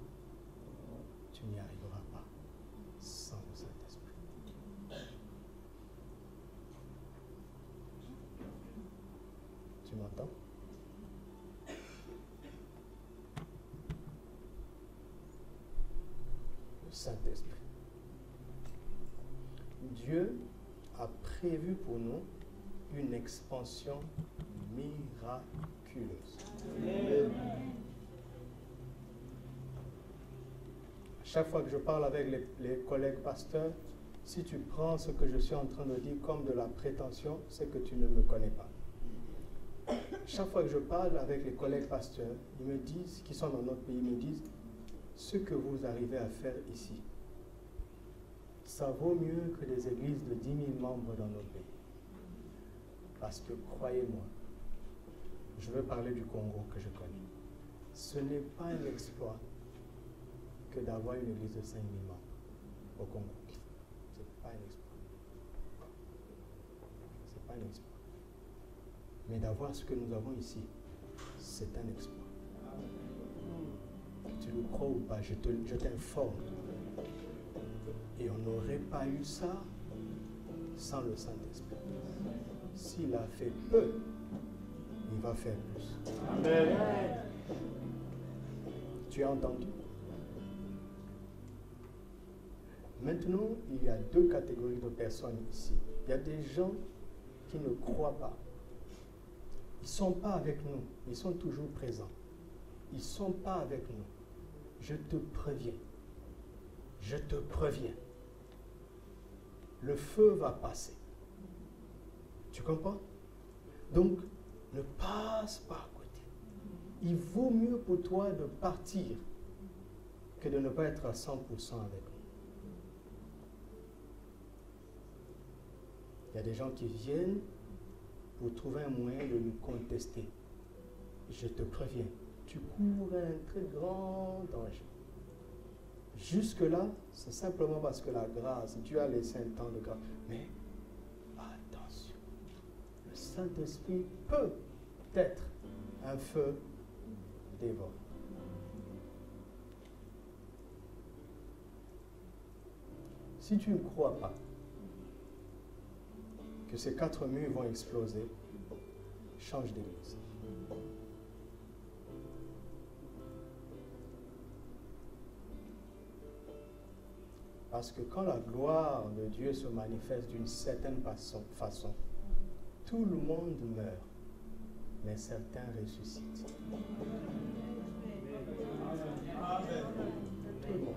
tu n'y arriveras pas sans le Saint-Esprit. Tu m'entends? Le Saint-Esprit. Dieu a prévu pour nous une expansion miraculeuse. Amen. Chaque fois que je parle avec les collègues pasteurs, si tu prends ce que je suis en train de dire comme de la prétention, c'est que tu ne me connais pas. Chaque fois que je parle avec les collègues pasteurs, ils me disent, qui sont dans notre pays, ils me disent, ce que vous arrivez à faire ici, ça vaut mieux que des églises de 10 000 membres dans notre pays. Parce que, croyez-moi, je veux parler du Congo que je connais. Ce n'est pas un exploit que d'avoir une église de 5 000 membres au Congo. Ce n'est pas un exploit. Ce n'est pas un exploit. Mais d'avoir ce que nous avons ici, c'est un exploit. Tu le crois ou pas, je t'informe. Et on n'aurait pas eu ça sans le Saint-Esprit. S'il a fait peu, il va faire plus. Amen. Tu as entendu? Maintenant, il y a deux catégories de personnes ici. Il y a des gens qui ne croient pas. Ils ne sont pas avec nous. Ils sont toujours présents. Ils ne sont pas avec nous. Je te préviens. Je te préviens. Le feu va passer. Tu comprends? Donc, ne passe pas à côté. Il vaut mieux pour toi de partir que de ne pas être à 100% avec nous. Il y a des gens qui viennent pour trouver un moyen de nous contester. Je te préviens, tu cours un très grand danger. Jusque-là, c'est simplement parce que la grâce, Dieu a laissé un temps de grâce. Mais attention, le Saint-Esprit peut être un feu dévorant. Si tu ne crois pas que ces 4 murs vont exploser, change d'église. Parce que quand la gloire de Dieu se manifeste d'une certaine façon, tout le monde meurt, mais certains ressuscitent. Tout le monde.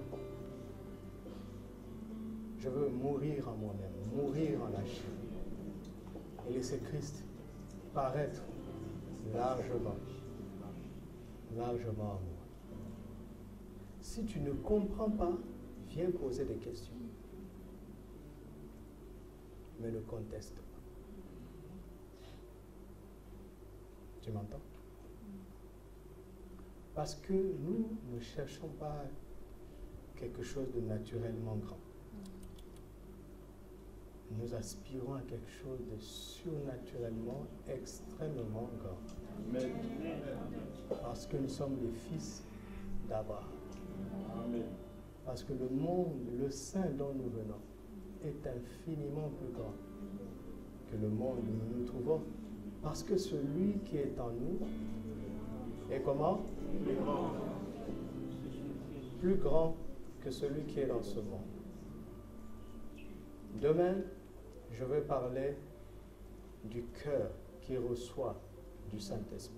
Je veux mourir en moi-même, mourir en la chair, et laisser Christ paraître largement en moi. Si tu ne comprends pas, viens poser des questions. Mais ne conteste pas. Tu m'entends? Parce que nous ne cherchons pas quelque chose de naturellement grand. Nous aspirons à quelque chose de surnaturellement extrêmement grand. Amen. Parce que nous sommes les fils d'Abraham. Amen. Parce que le monde, le sein dont nous venons, est infiniment plus grand que le monde où nous nous trouvons. Parce que celui qui est en nous est comment? Plus grand que celui qui est dans ce monde. Demain, je vais parler du cœur qui reçoit du Saint-Esprit.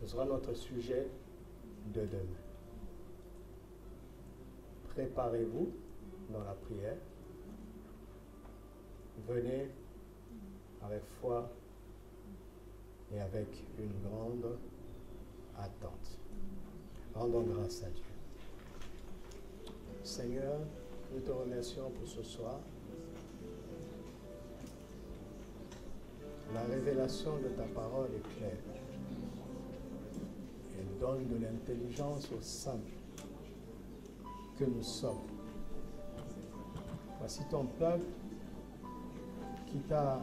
Ce sera notre sujet de demain. Préparez-vous dans la prière. Venez avec foi et avec une grande attente. Rendons grâce à Dieu. Seigneur, nous te remercions pour ce soir. La révélation de ta parole est claire. Elle donne de l'intelligence aux simples que nous sommes. Voici ton peuple qui t'a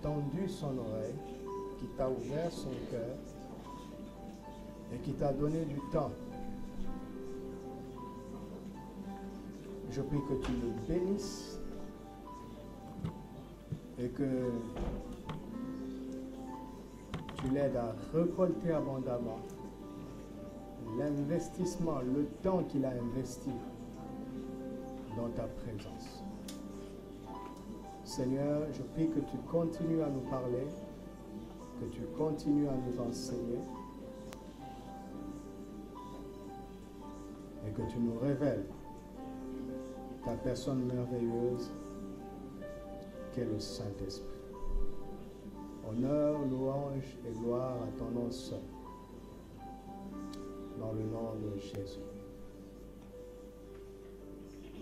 tendu son oreille, qui t'a ouvert son cœur et qui t'a donné du temps. Je prie que tu le bénisses et que tu l'aides à récolter abondamment l'investissement, le temps qu'il a investi dans ta présence. Seigneur, je prie que tu continues à nous parler, que tu continues à nous enseigner que tu nous révèles ta personne merveilleuse qu'est le Saint-Esprit. Honneur, louange et gloire à ton nom seul. Dans le nom de Jésus.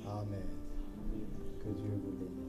Amen. Que Dieu vous bénisse.